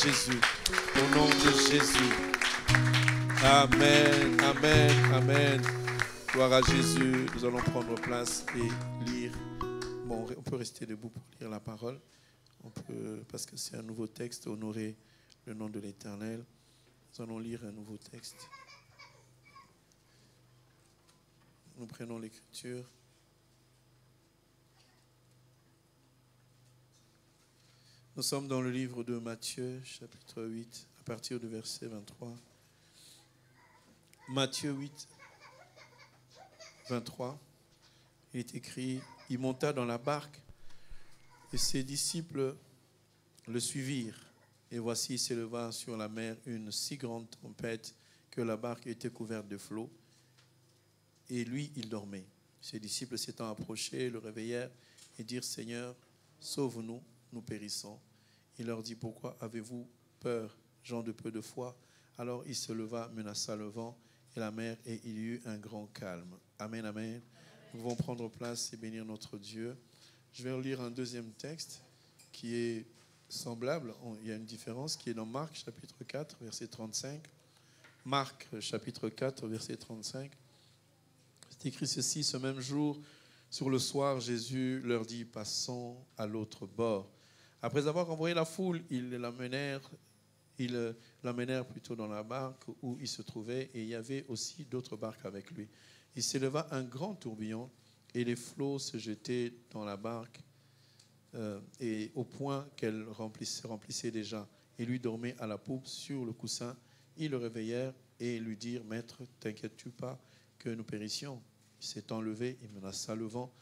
Jésus. Au nom de Jésus. Amen, amen, amen. Gloire à Jésus. Nous allons prendre place et lire. Bon, on peut rester debout pour lire la parole. On peut, parce que c'est un nouveau texte, honorer le nom de l'Éternel. Nous allons lire un nouveau texte. Nous prenons l'Écriture. Nous sommes dans le livre de Matthieu, chapitre 8, à partir du verset 23. Matthieu 8, 23. Il est écrit, il monta dans la barque et ses disciples le suivirent. Et voici, il s'éleva sur la mer une si grande tempête que la barque était couverte de flots. Et lui, il dormait. Ses disciples s'étant approchés, le réveillèrent et dirent, Seigneur, sauve-nous, nous périssons. Il leur dit, pourquoi avez-vous peur, gens de peu de foi? Alors il se leva, menaça le vent et la mer, et il y eut un grand calme. Amen, amen. Nous pouvons prendre place et bénir notre Dieu. Je vais lire un deuxième texte qui est semblable. Il y a une différence qui est dans Marc, chapitre 4, verset 35. Marc, chapitre 4, verset 35. C'est écrit ceci, ce même jour, sur le soir, Jésus leur dit, passons à l'autre bord. Après avoir envoyé la foule, ils l'amenèrent plutôt dans la barque où il se trouvait, et il y avait aussi d'autres barques avec lui. Il s'éleva un grand tourbillon, et les flots se jetaient dans la barque, et au point qu'elle remplissait déjà. Et lui dormait à la poupe sur le coussin. Ils le réveillèrent et lui dirent, Maître, t'inquiètes-tu pas que nous périssions? Il s'est enlevé, il menaça le vent,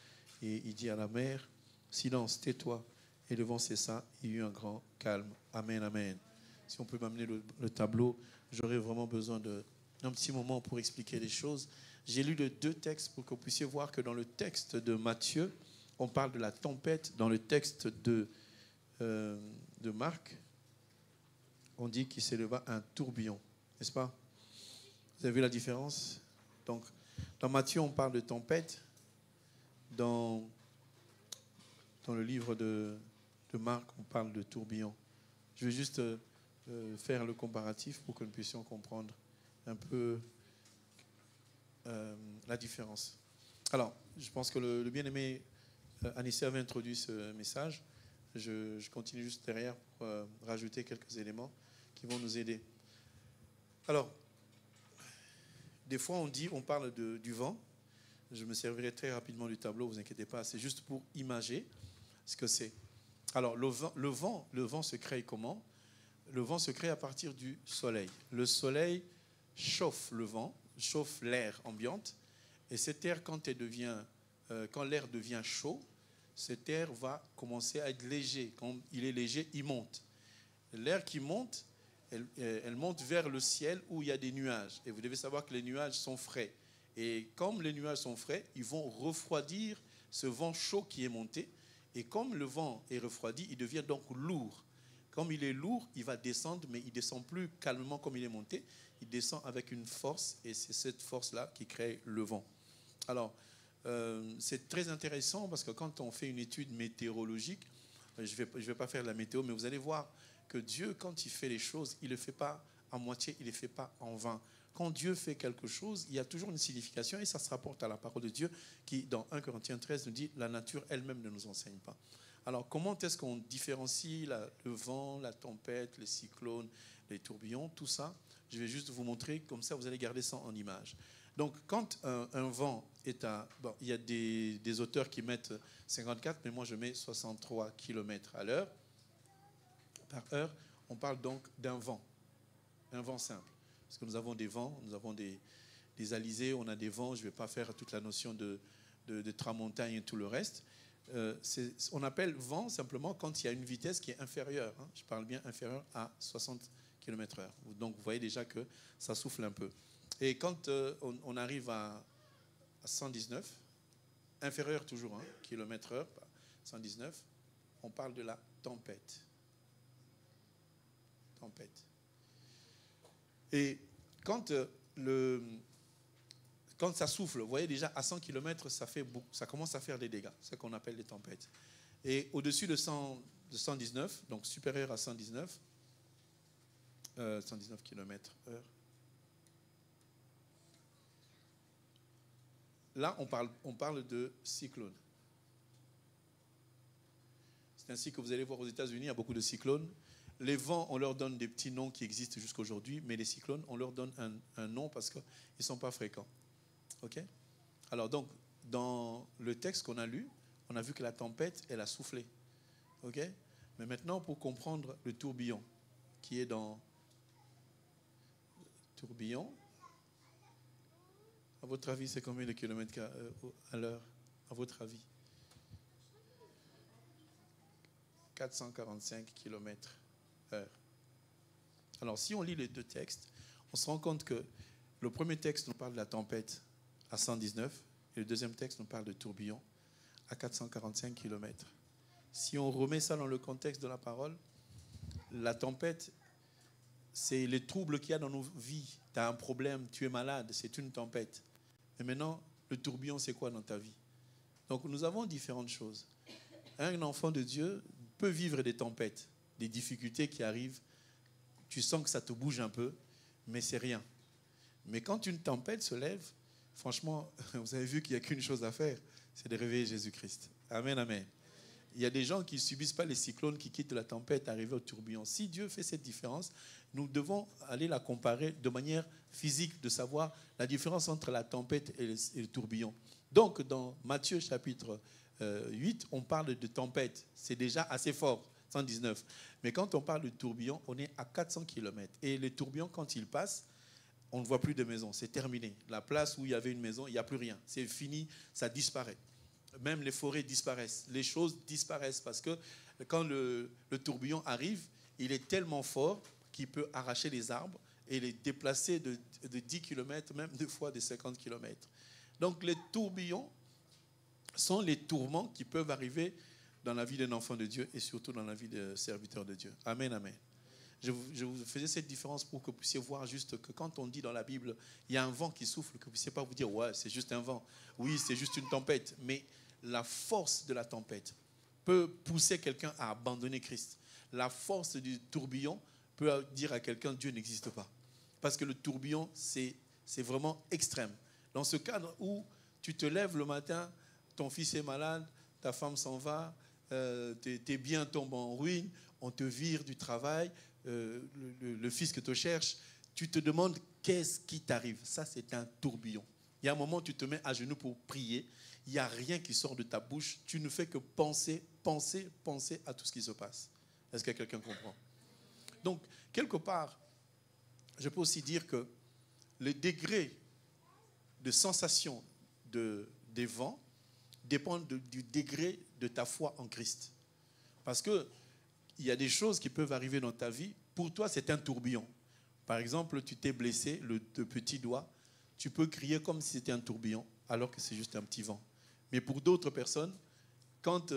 et il dit à la mer, silence, tais-toi. Et le vent cessa, il y eut un grand calme. Amen, amen. Si on peut m'amener le tableau, j'aurais vraiment besoin d'un petit moment pour expliquer les choses. J'ai lu les deux textes pour que vous puissiez voir que dans le texte de Matthieu, on parle de la tempête. Dans le texte de Marc, on dit qu'il s'éleva un tourbillon. N'est-ce pas? Vous avez vu la différence? Donc, dans Matthieu, on parle de tempête. Dans le livre de Marc, on parle de tourbillon. Je vais juste faire le comparatif pour que nous puissions comprendre un peu la différence. Alors, je pense que le bien-aimé Anissé avait introduit ce message. Je continue juste derrière pour rajouter quelques éléments qui vont nous aider. Alors, des fois on parle du vent. Je me servirai très rapidement du tableau, ne vous inquiétez pas. C'est juste pour imager ce que c'est. Alors, le vent se crée comment? Le vent se crée à partir du soleil. Le soleil chauffe le vent, chauffe l'air ambiante. Et cet air, quand l'air devient chaud, cet air va commencer à être léger. Quand il est léger, il monte. L'air qui monte, elle monte vers le ciel où il y a des nuages. Et vous devez savoir que les nuages sont frais. Et comme les nuages sont frais, ils vont refroidir ce vent chaud qui est monté. Et comme le vent est refroidi, il devient donc lourd. Comme il est lourd, il va descendre, mais il ne descend plus calmement comme il est monté. Il descend avec une force, et c'est cette force-là qui crée le vent. Alors, c'est très intéressant parce que quand on fait une étude météorologique, je vais pas faire la météo, mais vous allez voir que Dieu, quand il fait les choses, il ne le fait pas à moitié, il ne les fait pas en vain. Quand Dieu fait quelque chose, il y a toujours une signification et ça se rapporte à la parole de Dieu qui, dans 1 Corinthiens 13, nous dit « La nature elle-même ne nous enseigne pas ». Alors, comment est-ce qu'on différencie le vent, la tempête, les cyclones, les tourbillons, tout ça? Je vais juste vous montrer, comme ça vous allez garder ça en image. Donc, quand un vent est à... Bon, il y a des auteurs qui mettent 54, mais moi je mets 63 km à l'heure. Par heure, on parle donc d'un vent simple. Parce que nous avons des vents, nous avons des alizés, on a des vents, je ne vais pas faire toute la notion de tramontagne et tout le reste. On appelle vent simplement quand il y a une vitesse qui est inférieure. Je parle bien inférieure à 60 km/h. Donc vous voyez déjà que ça souffle un peu. Et quand on arrive à 119, inférieur toujours, km/h, 119, on parle de la tempête. Et quand ça souffle, vous voyez déjà à 100 km, ça commence à faire des dégâts, c'est ce qu'on appelle les tempêtes. Et au-dessus de 119, donc supérieur à 119, 119 km/h. Là, on parle de cyclone. C'est ainsi que vous allez voir aux États-Unis, il y a beaucoup de cyclones. Les vents, on leur donne des petits noms qui existent jusqu'à aujourd'hui, mais les cyclones, on leur donne un nom parce qu'ils ne sont pas fréquents. OK? Alors donc, dans le texte qu'on a lu, on a vu que la tempête, elle a soufflé. OK? Mais maintenant, pour comprendre le tourbillon, qui est dans... Tourbillon, à votre avis, c'est combien de kilomètres à l'heure? À votre avis? 445 km/h. Alors, si on lit les deux textes, on se rend compte que le premier texte nous parle de la tempête à 119 et le deuxième texte nous parle de tourbillon à 445 km. Si on remet ça dans le contexte de la parole, la tempête, c'est les troubles qu'il y a dans nos vies. Tu as un problème, tu es malade, c'est une tempête. Et maintenant, le tourbillon, c'est quoi dans ta vie? Donc, nous avons différentes choses. Un enfant de Dieu peut vivre des tempêtes, des difficultés qui arrivent. Tu sens que ça te bouge un peu, mais c'est rien. Mais quand une tempête se lève, franchement, vous avez vu qu'il n'y a qu'une chose à faire, c'est de réveiller Jésus-Christ. Amen, amen. Il y a des gens qui ne subissent pas les cyclones, qui quittent la tempête, arrivent au tourbillon. Si Dieu fait cette différence, nous devons aller la comparer de manière physique, de savoir la différence entre la tempête et le tourbillon. Donc, dans Matthieu chapitre 8, on parle de tempête. C'est déjà assez fort, 119. Mais quand on parle de tourbillon, on est à 400 km. Et les tourbillons, quand ils passent, on ne voit plus de maison. C'est terminé. La place où il y avait une maison, il n'y a plus rien. C'est fini, ça disparaît. Même les forêts disparaissent. Les choses disparaissent parce que quand le tourbillon arrive, il est tellement fort qu'il peut arracher les arbres et les déplacer de 10 km, même des fois de 50 km. Donc les tourbillons sont les tourments qui peuvent arriver dans la vie d'un enfant de Dieu et surtout dans la vie des serviteurs de Dieu. Amen, amen. Je vous faisais cette différence pour que vous puissiez voir juste que quand on dit dans la Bible, il y a un vent qui souffle, que vous ne puissiez pas vous dire, ouais, c'est juste un vent. Oui, c'est juste une tempête. Mais la force de la tempête peut pousser quelqu'un à abandonner Christ. La force du tourbillon peut dire à quelqu'un, Dieu n'existe pas. Parce que le tourbillon, c'est vraiment extrême. Dans ce cadre où tu te lèves le matin, ton fils est malade, ta femme s'en va, tes biens tombent en ruine, on te vire du travail, le fils que tu cherches, tu te demandes qu'est-ce qui t'arrive. Ça, c'est un tourbillon. Il y a un moment où tu te mets à genoux pour prier, il n'y a rien qui sort de ta bouche, tu ne fais que penser à tout ce qui se passe. Est-ce que quelqu'un comprend? Donc, quelque part, je peux aussi dire que le degré de sensation des vents dépend du degré de ta foi en Christ. Parce qu'il y a des choses qui peuvent arriver dans ta vie. Pour toi, c'est un tourbillon. Par exemple, tu t'es blessé, le petit doigt. Tu peux crier comme si c'était un tourbillon, alors que c'est juste un petit vent. Mais pour d'autres personnes, quand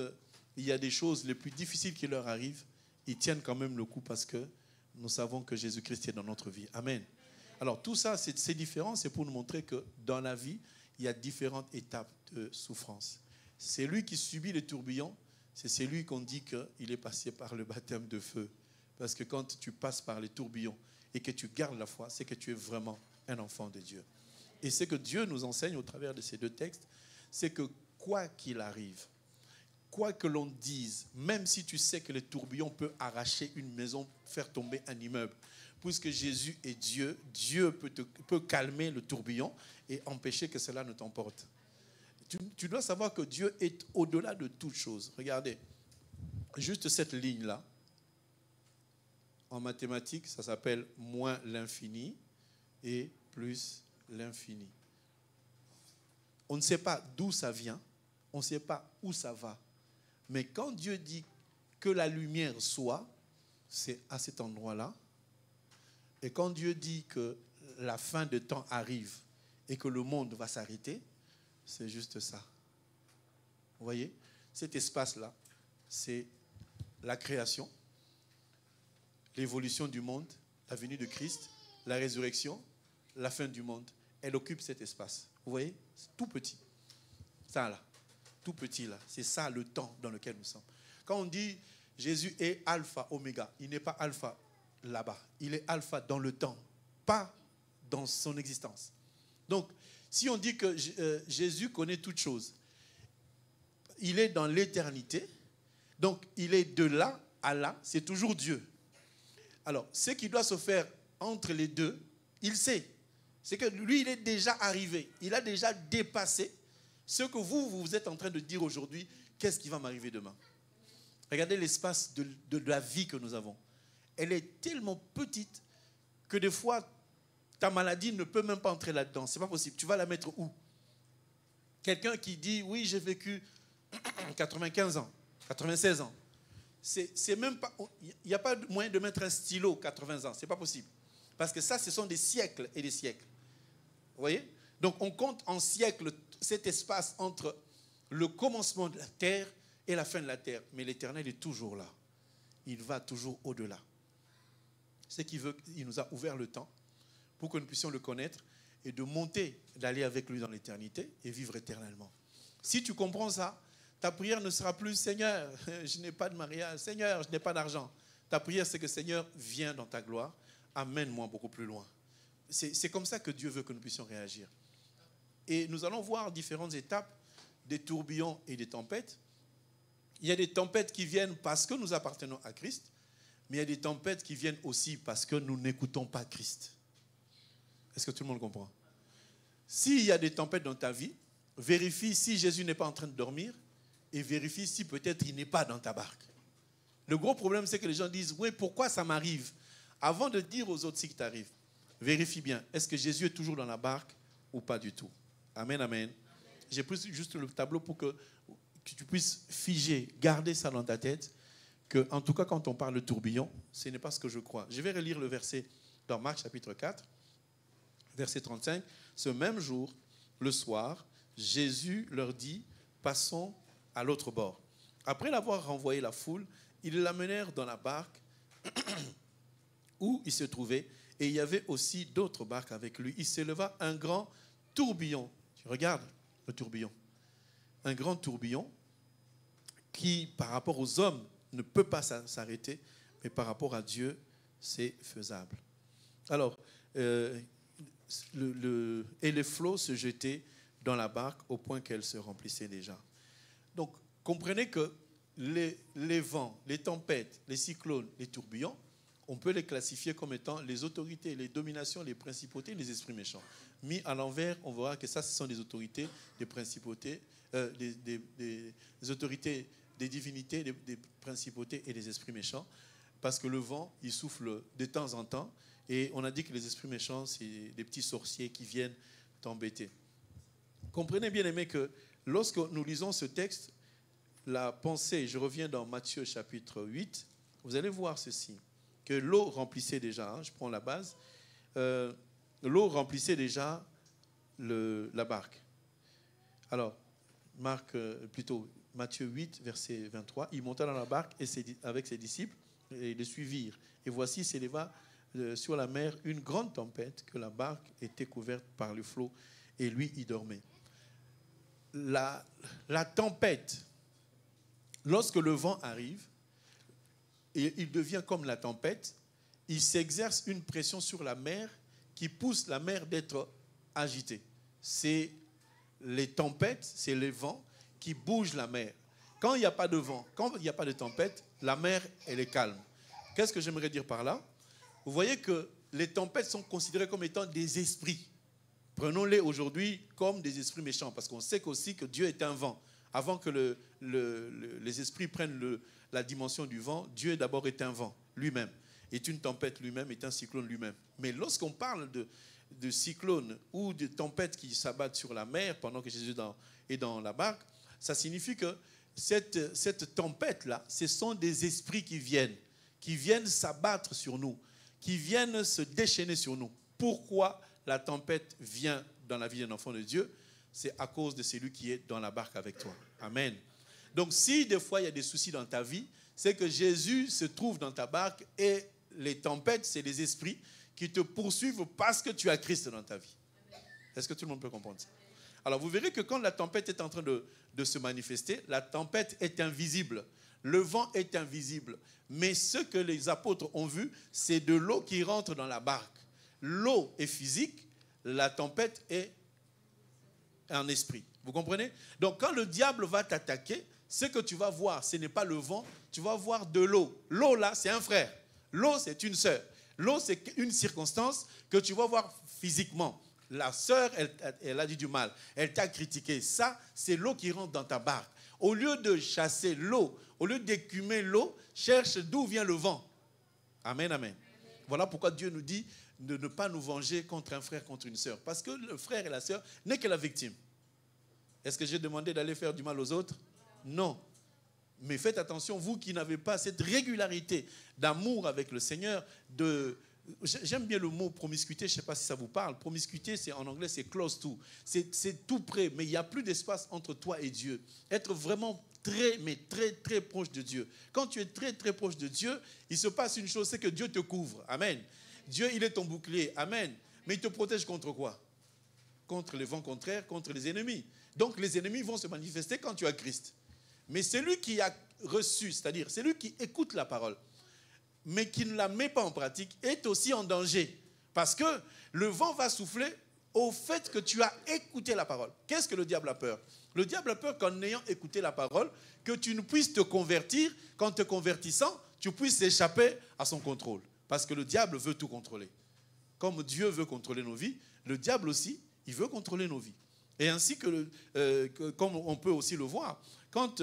il y a des choses les plus difficiles qui leur arrivent, ils tiennent quand même le coup parce que nous savons que Jésus-Christ est dans notre vie. Amen. Alors tout ça, c'est différent. C'est pour nous montrer que dans la vie, il y a différentes étapes de souffrance. C'est lui qui subit les tourbillons. C'est celui qu'on dit qu'il est passé par le baptême de feu. Parce que quand tu passes par les tourbillons et que tu gardes la foi, c'est que tu es vraiment un enfant de Dieu. Et ce que Dieu nous enseigne au travers de ces deux textes, c'est que quoi qu'il arrive, quoi que l'on dise, même si tu sais que le tourbillon peut arracher une maison, faire tomber un immeuble, puisque Jésus est Dieu, Dieu peut calmer le tourbillon et empêcher que cela ne t'emporte. Tu dois savoir que Dieu est au-delà de toute chose. Regardez, juste cette ligne-là, en mathématiques, ça s'appelle moins l'infini et plus l'infini. On ne sait pas d'où ça vient, on ne sait pas où ça va. Mais quand Dieu dit que la lumière soit, c'est à cet endroit-là. Et quand Dieu dit que la fin de temps arrive et que le monde va s'arrêter, c'est juste ça. Vous voyez, cet espace-là, c'est la création, l'évolution du monde, la venue de Christ, la résurrection, la fin du monde. Elle occupe cet espace. Vous voyez, c'est tout petit. Ça là, tout petit là. C'est ça le temps dans lequel nous sommes. Quand on dit Jésus est alpha, oméga, il n'est pas alpha. là-bas. Il est alpha dans le temps, pas dans son existence. Donc, si on dit que Jésus connaît toutes choses, il est dans l'éternité, donc il est de là à là, c'est toujours Dieu. Alors, ce qui doit se faire entre les deux, il sait. C'est que lui, il est déjà arrivé. Il a déjà dépassé ce que vous êtes en train de dire aujourd'hui. Qu'est-ce qui va m'arriver demain? Regardez l'espace de la vie que nous avons. Elle est tellement petite que des fois, ta maladie ne peut même pas entrer là-dedans. Ce n'est pas possible. Tu vas la mettre où? Quelqu'un qui dit, oui, j'ai vécu 95 ans, 96 ans. C'est même pas, il n'y a pas moyen de mettre un stylo 80 ans. Ce n'est pas possible. Parce que ça, ce sont des siècles et des siècles. Vous voyez? Donc, on compte en siècles cet espace entre le commencement de la terre et la fin de la terre. Mais l'Éternel est toujours là. Il va toujours au-delà. C'est qu'il veut, il nous a ouvert le temps pour que nous puissions le connaître et de monter, d'aller avec lui dans l'éternité et vivre éternellement. Si tu comprends ça, ta prière ne sera plus « Seigneur, je n'ai pas de mariage. Seigneur, je n'ai pas d'argent. » Ta prière, c'est que « Seigneur, viens dans ta gloire. Amène-moi beaucoup plus loin. » C'est comme ça que Dieu veut que nous puissions réagir. Et nous allons voir différentes étapes des tourbillons et des tempêtes. Il y a des tempêtes qui viennent parce que nous appartenons à Christ, mais il y a des tempêtes qui viennent aussi parce que nous n'écoutons pas Christ. Est-ce que tout le monde comprend? S'il y a des tempêtes dans ta vie, vérifie si Jésus n'est pas en train de dormir et vérifie si peut-être il n'est pas dans ta barque. Le gros problème, c'est que les gens disent « Oui, pourquoi ça m'arrive ?» Avant de dire aux autres si ça t'arrive, vérifie bien. Est-ce que Jésus est toujours dans la barque ou pas du tout? Amen, amen. J'ai pris juste le tableau pour que tu puisses figer, garder ça dans ta tête, que, en tout cas, quand on parle de tourbillon, ce n'est pas ce que je crois. Je vais relire le verset dans Marc chapitre 4, verset 35. Ce même jour, le soir, Jésus leur dit, passons à l'autre bord. Après l'avoir renvoyé la foule, ils l'amenèrent dans la barque où il se trouvait, et il y avait aussi d'autres barques avec lui. Il s'éleva un grand tourbillon. Tu regardes le tourbillon. Un grand tourbillon qui, par rapport aux hommes, ne peut pas s'arrêter, mais par rapport à Dieu, c'est faisable. Alors, et les flots se jetaient dans la barque au point qu'elle se remplissait déjà. Donc, comprenez que les vents, les tempêtes, les cyclones, les tourbillons, on peut les classifier comme étant les autorités, les dominations, les principautés, les esprits méchants. Mis à l'envers, on verra que ça, ce sont des autorités, des principautés, des autorités, des divinités, des principautés et des esprits méchants. Parce que le vent, il souffle de temps en temps. Et on a dit que les esprits méchants, c'est des petits sorciers qui viennent t'embêter. Comprenez bien, aimés, que lorsque nous lisons ce texte, la pensée, je reviens dans Matthieu chapitre 8, vous allez voir ceci, que l'eau remplissait déjà, je prends la base, l'eau remplissait déjà la barque. Alors, Matthieu 8, verset 23, il monta dans la barque avec ses disciples et les suivirent. Et voici s'éleva sur la mer une grande tempête, que la barque était couverte par le flot, et lui y dormait. La tempête, lorsque le vent arrive, et il devient comme la tempête, il s'exerce une pression sur la mer qui pousse la mer d'être agitée. C'est les tempêtes, c'est les vents qui bougent la mer. Quand il n'y a pas de vent, quand il n'y a pas de tempête, la mer, elle est calme. Qu'est-ce que j'aimerais dire par là? Vous voyez que les tempêtes sont considérées comme étant des esprits. Prenons-les aujourd'hui comme des esprits méchants, parce qu'on sait aussi que Dieu est un vent. Avant que les esprits prennent la dimension du vent, Dieu d'abord est un vent lui-même, est une tempête lui-même, est un cyclone lui-même. Mais lorsqu'on parle de cyclone ou de tempête qui s'abattent sur la mer pendant que Jésus est dans la barque, ça signifie que cette tempête-là, ce sont des esprits qui viennent s'abattre sur nous, qui viennent se déchaîner sur nous. Pourquoi la tempête vient dans la vie d'un enfant de Dieu? C'est à cause de celui qui est dans la barque avec toi. Amen. Donc, si des fois il y a des soucis dans ta vie, c'est que Jésus se trouve dans ta barque et les tempêtes, c'est les esprits qui te poursuivent parce que tu as Christ dans ta vie. Est-ce que tout le monde peut comprendre ça? Alors, vous verrez que quand la tempête est en train de se manifester, la tempête est invisible. Le vent est invisible. Mais ce que les apôtres ont vu, c'est de l'eau qui rentre dans la barque. L'eau est physique, la tempête est en esprit. Vous comprenez? Donc quand le diable va t'attaquer, ce que tu vas voir, ce n'est pas le vent, tu vas voir de l'eau. L'eau là, c'est un frère. L'eau, c'est une sœur. L'eau, c'est une circonstance que tu vas voir physiquement. La sœur, elle a dit du mal. Elle t'a critiqué. Ça, c'est l'eau qui rentre dans ta barque. Au lieu de chasser l'eau, au lieu d'écumer l'eau, cherche d'où vient le vent. Amen, amen. Voilà pourquoi Dieu nous dit de ne pas nous venger contre un frère, contre une sœur. Parce que le frère et la sœur n'est que la victime. Est-ce que j'ai demandé d'aller faire du mal aux autres? Non. Mais faites attention, vous qui n'avez pas cette régularité d'amour avec le Seigneur, j'aime bien le mot promiscuité, je ne sais pas si ça vous parle. Promiscuité, en anglais, c'est close to. C'est tout près, mais il n'y a plus d'espace entre toi et Dieu. Être vraiment très proche de Dieu. Quand tu es très proche de Dieu, il se passe une chose, c'est que Dieu te couvre. Amen. Dieu, il est ton bouclier. Amen. Mais il te protège contre quoi? Contre les vents contraires, contre les ennemis. Donc les ennemis vont se manifester quand tu as Christ. Mais celui qui a reçu, c'est-à-dire celui qui écoute la parole, mais qui ne la met pas en pratique, est aussi en danger. Parce que le vent va souffler au fait que tu as écouté la parole. Qu'est-ce que le diable a peur? Le diable a peur qu'en ayant écouté la parole, que tu ne puisses te convertir, qu'en te convertissant, tu puisses échapper à son contrôle. Parce que le diable veut tout contrôler. Comme Dieu veut contrôler nos vies, le diable aussi, il veut contrôler nos vies. Et ainsi que, comme on peut aussi le voir, quand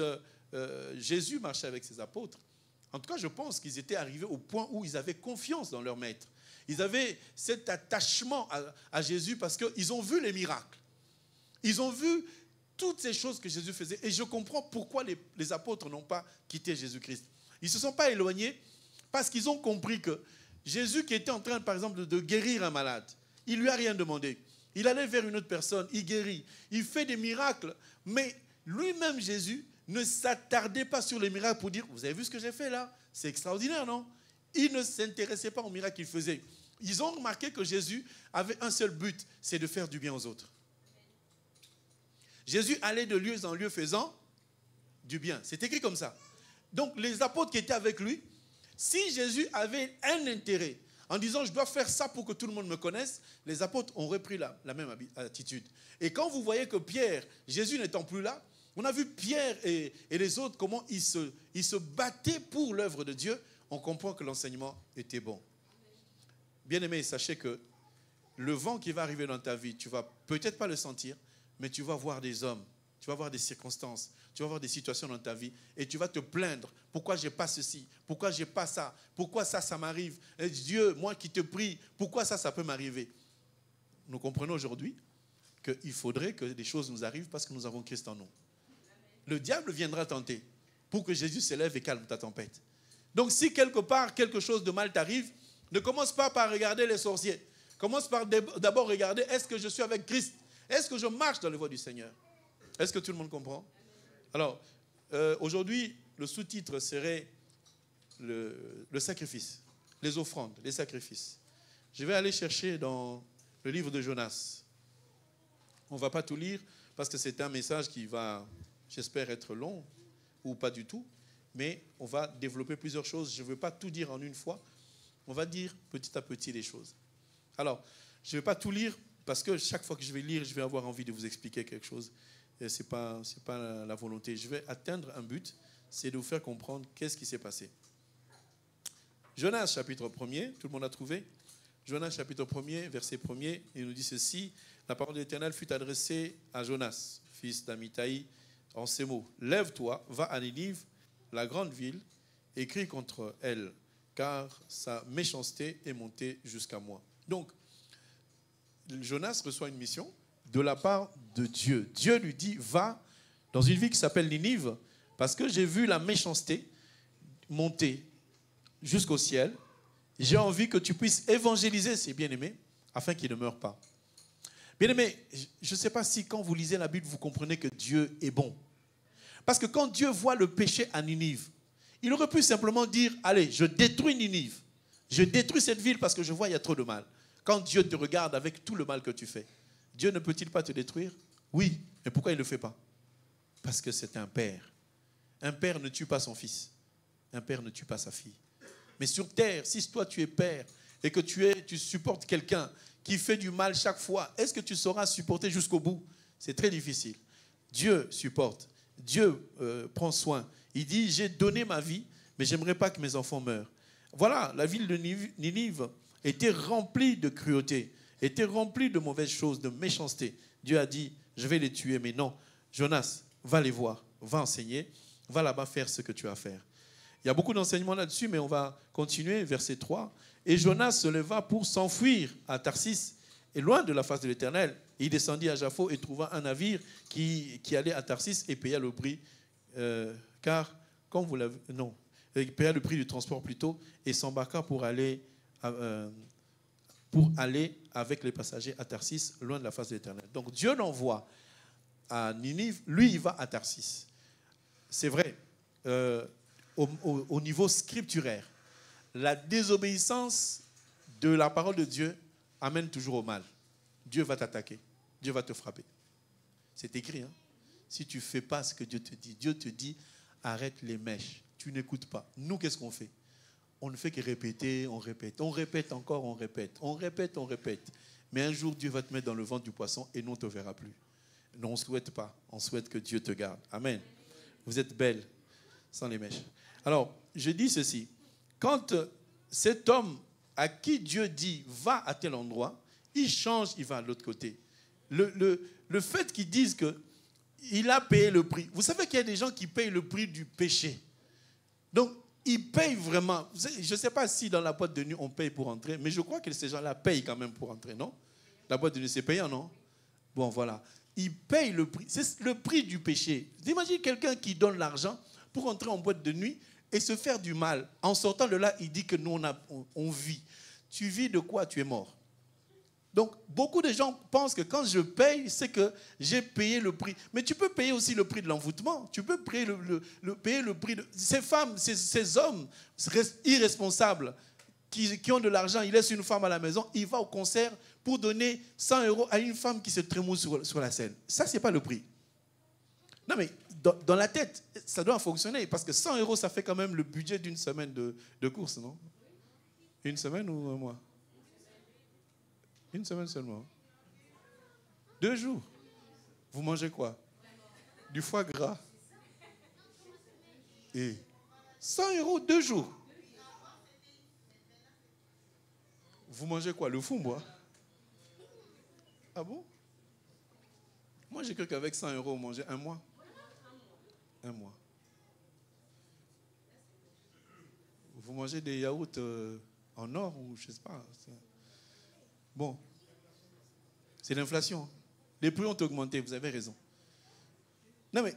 Jésus marchait avec ses apôtres, en tout cas, je pense qu'ils étaient arrivés au point où ils avaient confiance dans leur maître. Ils avaient cet attachement à Jésus parce qu'ils ont vu les miracles. Ils ont vu toutes ces choses que Jésus faisait. Et je comprends pourquoi les apôtres n'ont pas quitté Jésus-Christ. Ils ne se sont pas éloignés parce qu'ils ont compris que Jésus qui était en train, par exemple, de guérir un malade, il ne lui a rien demandé. Il allait vers une autre personne, il guérit, il fait des miracles. Mais lui-même, Jésus, ne s'attardait pas sur les miracles pour dire, vous avez vu ce que j'ai fait là? C'est extraordinaire, non? Il ne s'intéressait pas aux miracles qu'il faisait. Ils ont remarqué que Jésus avait un seul but, c'est de faire du bien aux autres. Jésus allait de lieu en lieu faisant du bien. C'est écrit comme ça. Donc les apôtres qui étaient avec lui, si Jésus avait un intérêt en disant je dois faire ça pour que tout le monde me connaisse, les apôtres auraient pris la même attitude. Et quand vous voyez que Pierre, Jésus n'étant plus là, on a vu Pierre et les autres, comment ils se battaient pour l'œuvre de Dieu. On comprend que l'enseignement était bon. Bien-aimés, sachez que le vent qui va arriver dans ta vie, tu ne vas peut-être pas le sentir, mais tu vas voir des hommes, tu vas voir des circonstances, tu vas voir des situations dans ta vie et tu vas te plaindre. Pourquoi je n'ai pas ceci? Pourquoi je n'ai pas ça? Pourquoi ça m'arrive? Et Dieu, moi qui te prie, pourquoi ça peut m'arriver? Nous comprenons aujourd'hui qu'il faudrait que des choses nous arrivent parce que nous avons Christ en nous. Le diable viendra tenter pour que Jésus s'élève et calme ta tempête. Donc si quelque part quelque chose de mal t'arrive, ne commence pas par regarder les sorciers. Commence par d'abord regarder, est-ce que je suis avec Christ? Est-ce que je marche dans les voies du Seigneur? Est-ce que tout le monde comprend? Alors, aujourd'hui, le sous-titre serait le sacrifice, les offrandes, les sacrifices. Je vais aller chercher dans le livre de Jonas. On ne va pas tout lire parce que c'est un message qui va, j'espère, être long ou pas du tout. Mais on va développer plusieurs choses. Je ne veux pas tout dire en une fois. On va dire petit à petit les choses. Alors, je ne vais pas tout lire parce que chaque fois que je vais lire, je vais avoir envie de vous expliquer quelque chose. Et ce n'est pas la volonté. Je vais atteindre un but, c'est de vous faire comprendre qu'est-ce qui s'est passé. Jonas, chapitre 1er, tout le monde a trouvé? Jonas, chapitre 1er, verset 1er, il nous dit ceci. La parole de l'Éternel fut adressée à Jonas, fils d'Amittai, en ces mots. Lève-toi, va à Ninive, la grande ville, et crie contre elle, car sa méchanceté est montée jusqu'à moi. Donc, Jonas reçoit une mission de la part de Dieu. Dieu lui dit, va dans une ville qui s'appelle Ninive, parce que j'ai vu la méchanceté monter jusqu'au ciel. J'ai envie que tu puisses évangéliser ces bien-aimés, afin qu'ils ne meurent pas. Bien-aimés, je ne sais pas si quand vous lisez la Bible, vous comprenez que Dieu est bon. Parce que quand Dieu voit le péché à Ninive, il aurait pu simplement dire, allez, je détruis Ninive. Je détruis cette ville parce que je vois qu'il y a trop de mal. Quand Dieu te regarde avec tout le mal que tu fais, Dieu ne peut-il pas te détruire? Oui, mais pourquoi il ne le fait pas? Parce que c'est un père. Un père ne tue pas son fils. Un père ne tue pas sa fille. Mais sur terre, si toi tu es père et que tu supportes quelqu'un qui fait du mal chaque fois, est-ce que tu sauras supporter jusqu'au bout? C'est très difficile. Dieu supporte. Dieu prend soin. Il dit, j'ai donné ma vie, mais je n'aimerais pas que mes enfants meurent. Voilà, la ville de Ninive était remplie de cruauté, était remplie de mauvaises choses, de méchanceté. Dieu a dit, je vais les tuer, mais non. Jonas, va les voir, va enseigner, va là-bas faire ce que tu as à faire. Il y a beaucoup d'enseignements là-dessus, mais on va continuer, verset 3. Et Jonas se leva pour s'enfuir à Tarsis, et loin de la face de l'Éternel. Il descendit à Jaffo et trouva un navire qui allait à Tarsis et paya le prix, car, comme vous l'avez... Non, il paya le prix du transport plutôt, et s'embarqua pour aller avec les passagers à Tarsis, loin de la face de l'Éternel. Donc Dieu l'envoie à Ninive, lui il va à Tarsis. C'est vrai, au niveau scripturaire, la désobéissance de la parole de Dieu amène toujours au mal. Dieu va t'attaquer, Dieu va te frapper. C'est écrit, hein? Si tu ne fais pas ce que Dieu te dit, arrête les mèches, tu n'écoutes pas. Nous, qu'est-ce qu'on fait? On ne fait que répéter, on répète encore, on répète. Mais un jour, Dieu va te mettre dans le ventre du poisson et nous, on ne te verra plus. Non, on ne souhaite pas, on souhaite que Dieu te garde. Amen. Vous êtes belle, sans les mèches. Alors, je dis ceci. Quand cet homme à qui Dieu dit « va à tel endroit », il change, il va à l'autre côté. Le fait qu'ils disent qu'il a payé le prix. Vous savez qu'il y a des gens qui payent le prix du péché. Donc, ils payent vraiment. Je ne sais pas si dans la boîte de nuit, on paye pour entrer, mais je crois que ces gens-là payent quand même pour entrer, non? La boîte de nuit, c'est payant, non? Bon, voilà. Ils payent le prix. C'est le prix du péché. Imagine quelqu'un qui donne l'argent pour entrer en boîte de nuit et se faire du mal. En sortant de là, il dit que nous, on vit. Tu vis de quoi? Tu es mort. Donc, beaucoup de gens pensent que quand je paye, c'est que j'ai payé le prix. Mais tu peux payer aussi le prix de l'envoûtement. Tu peux payer payer le prix de... Ces femmes, ces hommes irresponsables qui ont de l'argent, ils laissent une femme à la maison, il va au concert pour donner 100 € à une femme qui se trémousse sur la scène. Ça, ce n'est pas le prix. Non, mais dans la tête, ça doit fonctionner. Parce que 100 €, ça fait quand même le budget d'une semaine de course, non? Une semaine ou un mois? Une semaine seulement. 2 jours. Vous mangez quoi? Du foie gras. Et 100 €, 2 jours. Vous mangez quoi? Le fumbois? Ah bon? Moi, j'ai cru qu'avec 100 €, on mangeait un mois. Un mois. Vous mangez des yaourts en or ou je ne sais pas. Bon. C'est l'inflation. Les prix ont augmenté, vous avez raison. Non mais,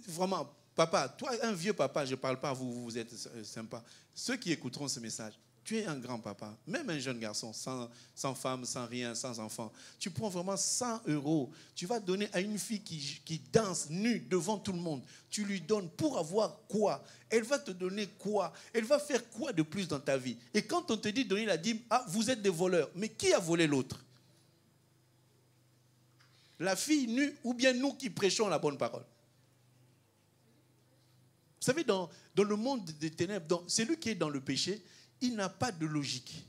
vraiment, papa, toi, un vieux papa, je ne parle pas à vous, vous êtes sympa. Ceux qui écouteront ce message, tu es un grand papa, même un jeune garçon, sans femme, sans rien, sans enfant. Tu prends vraiment 100 €, tu vas donner à une fille qui danse nue devant tout le monde. Tu lui donnes pour avoir quoi? Elle va te donner quoi? Elle va faire quoi de plus dans ta vie? Et quand on te dit donner la dîme, ah, vous êtes des voleurs. Mais qui a volé l'autre? La fille nue ou bien nous qui prêchons la bonne parole? Vous savez, dans le monde des ténèbres, celui qui est dans le péché, il n'a pas de logique.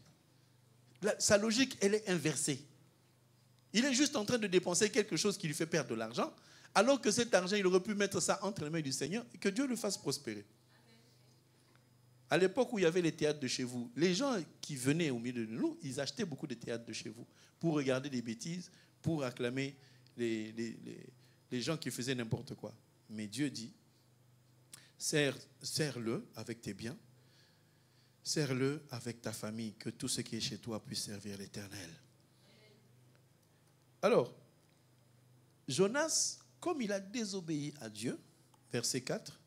Sa logique, elle est inversée. Il est juste en train de dépenser quelque chose qui lui fait perdre de l'argent, alors que cet argent, il aurait pu mettre ça entre les mains du Seigneur et que Dieu le fasse prospérer. À l'époque où il y avait les théâtres de chez vous, les gens qui venaient au milieu de nous, ils achetaient beaucoup de théâtres de chez vous pour regarder des bêtises, pour acclamer les gens qui faisaient n'importe quoi. Mais Dieu dit, sers-le avec tes biens, sers-le avec ta famille, que tout ce qui est chez toi puisse servir l'Éternel. Alors, Jonas, comme il a désobéi à Dieu, verset 4,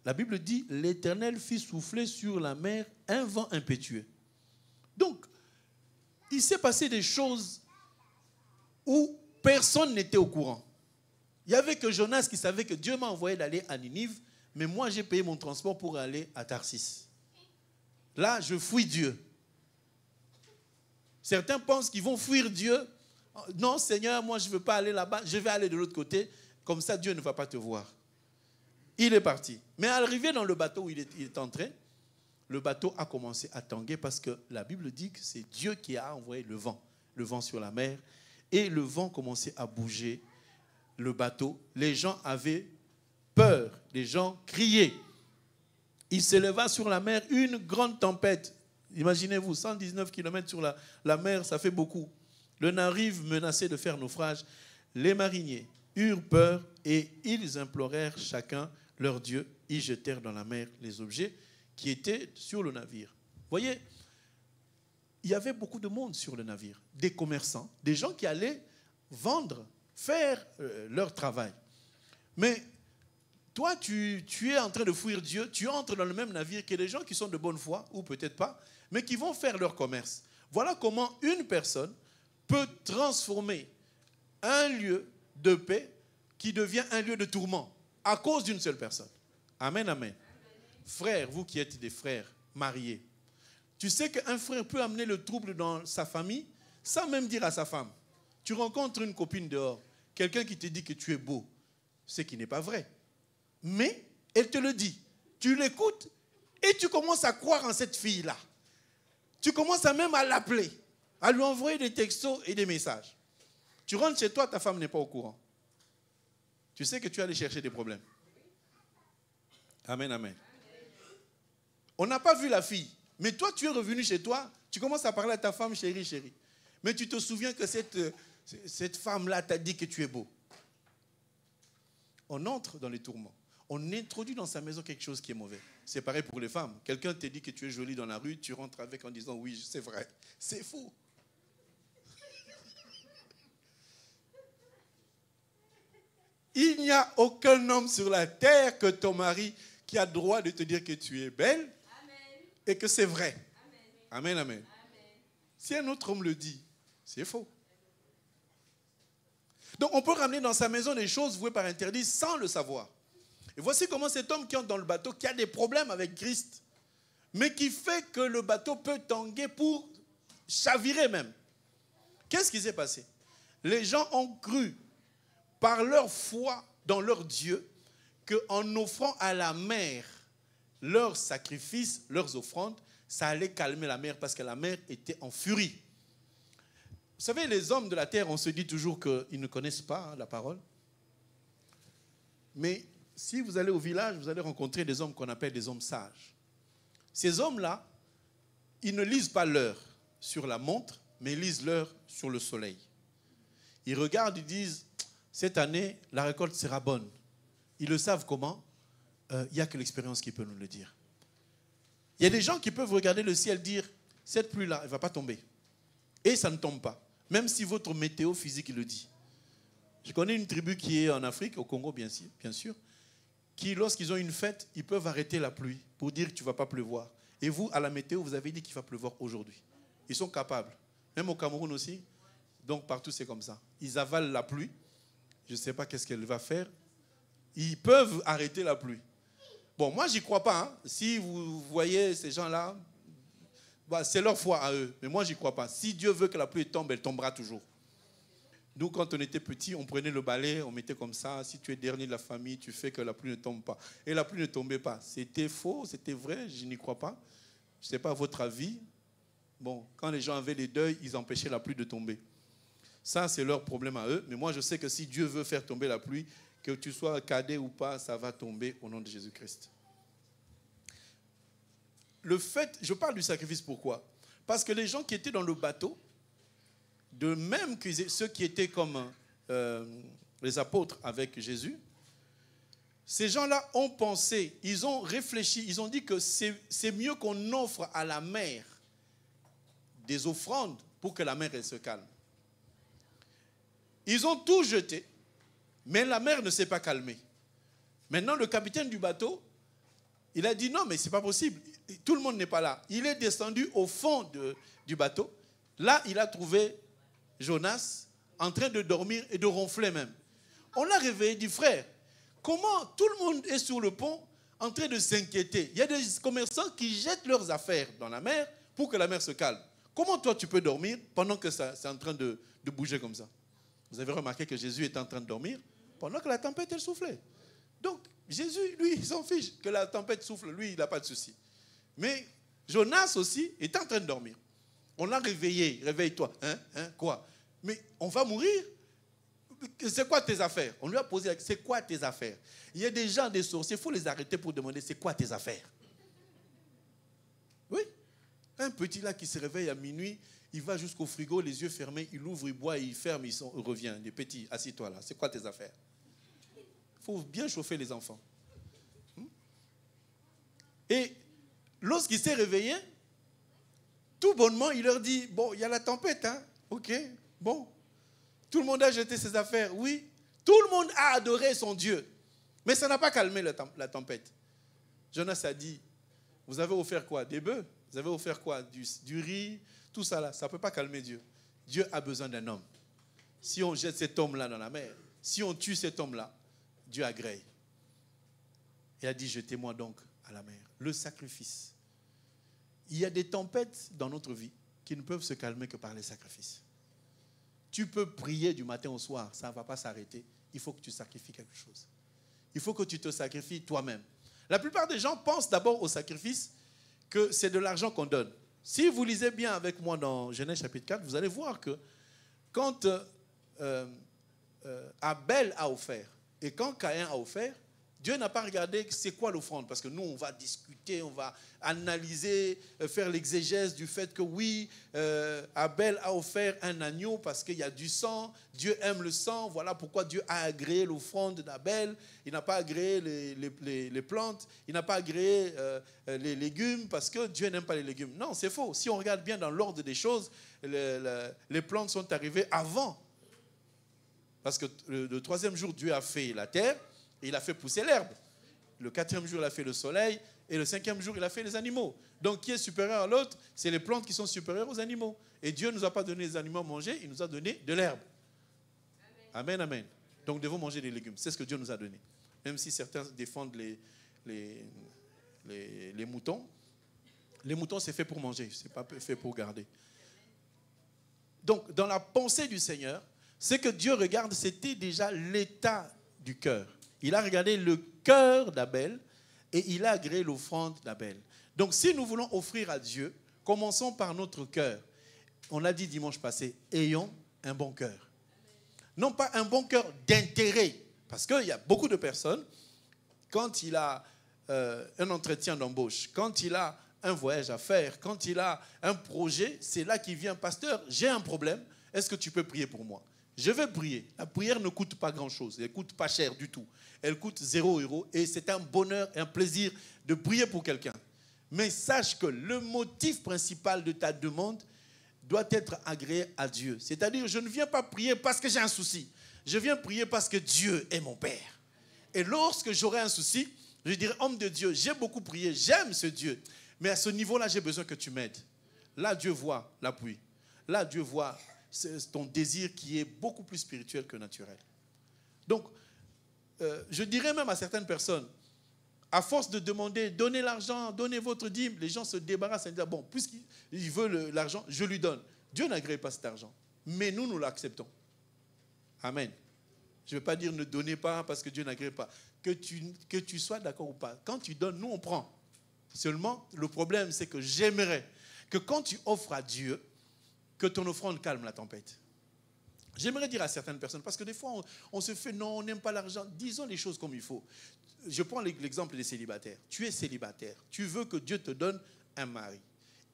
la Bible dit, l'Éternel fit souffler sur la mer un vent impétueux. Donc, il s'est passé des choses où personne n'était au courant. Il n'y avait que Jonas qui savait que Dieu m'a envoyé d'aller à Ninive, mais moi j'ai payé mon transport pour aller à Tarsis. Là, je fuis Dieu. Certains pensent qu'ils vont fuir Dieu. Non, Seigneur, moi je ne veux pas aller là-bas, je vais aller de l'autre côté. Comme ça, Dieu ne va pas te voir. Il est parti. Mais arrivé dans le bateau où il est entré, le bateau a commencé à tanguer parce que la Bible dit que c'est Dieu qui a envoyé le vent sur la mer. Et le vent commençait à bouger le bateau. Les gens avaient peur, les gens criaient. Il s'éleva sur la mer une grande tempête. Imaginez-vous, 119 km sur la mer, ça fait beaucoup. Le navire menaçait de faire naufrage. Les mariniers eurent peur et ils implorèrent chacun leur Dieu. Ils jetèrent dans la mer les objets qui étaient sur le navire. Vous voyez, il y avait beaucoup de monde sur le navire. Des commerçants, des gens qui allaient vendre, faire leur travail. Mais toi, tu es en train de fuir Dieu, tu entres dans le même navire que les gens qui sont de bonne foi, ou peut-être pas, mais qui vont faire leur commerce. Voilà comment une personne peut transformer un lieu de paix qui devient un lieu de tourment à cause d'une seule personne. Amen, amen. Frères, vous qui êtes des frères mariés, tu sais qu'un frère peut amener le trouble dans sa famille sans même dire à sa femme. Tu rencontres une copine dehors, quelqu'un qui te dit que tu es beau, ce qui n'est pas vrai. Mais elle te le dit. Tu l'écoutes et tu commences à croire en cette fille-là. Tu commences même à l'appeler, à lui envoyer des textos et des messages. Tu rentres chez toi, ta femme n'est pas au courant. Tu sais que tu es allé chercher des problèmes. Amen, amen. On n'a pas vu la fille, mais toi, tu es revenu chez toi, tu commences à parler à ta femme, chérie, chérie. Mais tu te souviens que cette femme-là t'a dit que tu es beau. On entre dans les tourments. On introduit dans sa maison quelque chose qui est mauvais. C'est pareil pour les femmes. Quelqu'un te dit que tu es jolie dans la rue, tu rentres avec en disant oui, c'est vrai. C'est faux. Il n'y a aucun homme sur la terre que ton mari qui a le droit de te dire que tu es belle. Amen. Et que c'est vrai. Amen, amen. Amen. Amen. Si un autre homme le dit, c'est faux. Donc on peut ramener dans sa maison des choses vouées par interdit sans le savoir. Et voici comment cet homme qui entre dans le bateau, qui a des problèmes avec Christ, mais qui fait que le bateau peut tanguer pour chavirer même. Qu'est-ce qui s'est passé? Les gens ont cru par leur foi dans leur Dieu qu'en offrant à la mer leurs sacrifices, leurs offrandes, ça allait calmer la mer parce que la mer était en furie. Vous savez, les hommes de la terre, on se dit toujours qu'ils ne connaissent pas la parole. Mais si vous allez au village, vous allez rencontrer des hommes qu'on appelle des hommes sages. Ces hommes-là, ils ne lisent pas l'heure sur la montre, mais ils lisent l'heure sur le soleil. Ils regardent, ils disent, cette année, la récolte sera bonne. Ils le savent comment? Il n'y a que l'expérience qui peut nous le dire. Il y a des gens qui peuvent regarder le ciel et dire, cette pluie-là, elle ne va pas tomber. Et ça ne tombe pas. Même si votre météo physique le dit. Je connais une tribu qui est en Afrique, au Congo bien sûr, qui lorsqu'ils ont une fête, ils peuvent arrêter la pluie pour dire que tu ne vas pas pleuvoir. Et vous, à la météo, vous avez dit qu'il va pleuvoir aujourd'hui. Ils sont capables. Même au Cameroun aussi. Donc partout c'est comme ça. Ils avalent la pluie. Je ne sais pas qu'est-ce qu'elle va faire. Ils peuvent arrêter la pluie. Bon, moi j'y crois pas. Hein. Si vous voyez ces gens-là, bah, c'est leur foi à eux. Mais moi j'y crois pas. Si Dieu veut que la pluie tombe, elle tombera toujours. Nous, quand on était petits, on prenait le balai, on mettait comme ça. Si tu es dernier de la famille, tu fais que la pluie ne tombe pas. Et la pluie ne tombait pas. C'était faux, c'était vrai, je n'y crois pas. Je ne sais pas votre avis. Bon, quand les gens avaient les deuils, ils empêchaient la pluie de tomber. Ça, c'est leur problème à eux. Mais moi, je sais que si Dieu veut faire tomber la pluie, que tu sois cadet ou pas, ça va tomber au nom de Jésus-Christ. Le fait, je parle du sacrifice, pourquoi? Parce que les gens qui étaient dans le bateau, de même que ceux qui étaient comme les apôtres avec Jésus, ces gens-là ont pensé, ils ont réfléchi, ils ont dit que c'est mieux qu'on offre à la mer des offrandes pour que la mer elle se calme. Ils ont tout jeté, mais la mer ne s'est pas calmée. Maintenant, le capitaine du bateau, il a dit non, mais ce n'est pas possible. Tout le monde n'est pas là. Il est descendu au fond du bateau. Là, il a trouvé Jonas en train de dormir et de ronfler même. On l'a réveillé, dit frère, comment tout le monde est sur le pont en train de s'inquiéter? Il y a des commerçants qui jettent leurs affaires dans la mer pour que la mer se calme. Comment toi tu peux dormir pendant que c'est en train de bouger comme ça? Vous avez remarqué que Jésus était en train de dormir pendant que la tempête elle soufflait. Donc, Jésus, lui, il s'en fiche. Que la tempête souffle, lui, il n'a pas de souci. Mais Jonas aussi est en train de dormir. On l'a réveillé. Réveille-toi. Quoi? Mais on va mourir. C'est quoi tes affaires? On lui a posé la question, c'est quoi tes affaires? Il y a des gens, des sorciers, il faut les arrêter pour demander, c'est quoi tes affaires? Oui. Un petit là qui se réveille à minuit, il va jusqu'au frigo, les yeux fermés, il ouvre, il boit, il ferme, il revient. Les petits, assis-toi là, c'est quoi tes affaires? Il faut bien chauffer les enfants. Et lorsqu'il s'est réveillé, tout bonnement, il leur dit, bon, il y a la tempête, hein? Ok, bon. Tout le monde a jeté ses affaires, oui. Tout le monde a adoré son Dieu. Mais ça n'a pas calmé la tempête. Jonas a dit, vous avez offert quoi? Des bœufs? Vous avez offert quoi? Du riz? Tout ça là, ça ne peut pas calmer Dieu. Dieu a besoin d'un homme. Si on jette cet homme-là dans la mer, si on tue cet homme-là, Dieu agrée. Il a dit, jetez-moi donc à la mer. Le sacrifice. Il y a des tempêtes dans notre vie qui ne peuvent se calmer que par les sacrifices. Tu peux prier du matin au soir, ça ne va pas s'arrêter. Il faut que tu sacrifies quelque chose. Il faut que tu te sacrifies toi-même. La plupart des gens pensent d'abord au sacrifice que c'est de l'argent qu'on donne. Si vous lisez bien avec moi dans Genèse chapitre 4, vous allez voir que quand Abel a offert et quand Caïn a offert, Dieu n'a pas regardé c'est quoi l'offrande, parce que nous, on va discuter, on va analyser, faire l'exégèse du fait que oui, Abel a offert un agneau parce qu'il y a du sang, Dieu aime le sang, voilà pourquoi Dieu a agréé l'offrande d'Abel, il n'a pas agréé les plantes, il n'a pas agréé les légumes parce que Dieu n'aime pas les légumes. Non, c'est faux. Si on regarde bien dans l'ordre des choses, les plantes sont arrivées avant. Parce que le troisième jour, Dieu a fait la terre, et il a fait pousser l'herbe. Le quatrième jour, il a fait le soleil. Et le cinquième jour, il a fait les animaux. Donc, qui est supérieur à l'autre? C'est les plantes qui sont supérieures aux animaux. Et Dieu ne nous a pas donné les animaux à manger, il nous a donné de l'herbe. Amen, amen. Donc, nous devons manger des légumes. C'est ce que Dieu nous a donné. Même si certains défendent les moutons. Les moutons, c'est fait pour manger. Ce n'est pas fait pour garder. Donc, dans la pensée du Seigneur, ce que Dieu regarde, c'était déjà l'état du cœur. Il a regardé le cœur d'Abel et il a agréé l'offrande d'Abel. Donc, si nous voulons offrir à Dieu, commençons par notre cœur. On l'a dit dimanche passé, ayons un bon cœur. Non pas un bon cœur d'intérêt, parce qu'il y a beaucoup de personnes, quand il a un entretien d'embauche, quand il a un voyage à faire, quand il a un projet, c'est là qu'il vient, pasteur, j'ai un problème, est-ce que tu peux prier pour moi? Je vais prier. La prière ne coûte pas grand-chose. Elle ne coûte pas cher du tout. Elle coûte 0 € et c'est un bonheur et un plaisir de prier pour quelqu'un. Mais sache que le motif principal de ta demande doit être agréé à Dieu. C'est-à-dire, je ne viens pas prier parce que j'ai un souci. Je viens prier parce que Dieu est mon Père. Et lorsque j'aurai un souci, je dirai, homme de Dieu, j'ai beaucoup prié, j'aime ce Dieu. Mais à ce niveau-là, j'ai besoin que tu m'aides. Là, Dieu voit l'appui. Là, Dieu voit ton désir qui est beaucoup plus spirituel que naturel. Donc, je dirais même à certaines personnes, à force de demander, donnez l'argent, donnez votre dîme, les gens se débarrassent et disent, bon, puisqu'il veut l'argent, je lui donne. Dieu n'agrée pas cet argent, mais nous l'acceptons. Amen. Je ne vais pas dire ne donnez pas parce que Dieu n'agrée pas. Que tu sois d'accord ou pas. Quand tu donnes, nous on prend. Seulement, le problème, c'est que j'aimerais que quand tu offres à Dieu, que ton offrande calme la tempête. J'aimerais dire à certaines personnes, parce que des fois, on se fait, non, on n'aime pas l'argent. Disons les choses comme il faut. Je prends l'exemple des célibataires. Tu es célibataire. Tu veux que Dieu te donne un mari.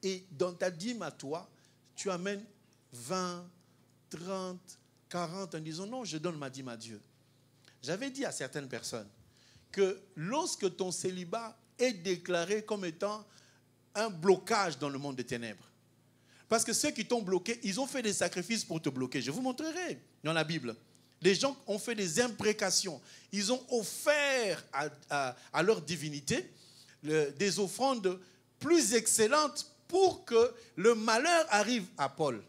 Et dans ta dîme à toi, tu amènes 20, 30, 40 en disant, non, je donne ma dîme à Dieu. J'avais dit à certaines personnes que lorsque ton célibat est déclaré comme étant un blocage dans le monde des ténèbres, parce que ceux qui t'ont bloqué, ils ont fait des sacrifices pour te bloquer. Je vous montrerai dans la Bible. Les gens ont fait des imprécations. Ils ont offert à leur divinité des offrandes plus excellentes pour que le malheur arrive à Paul.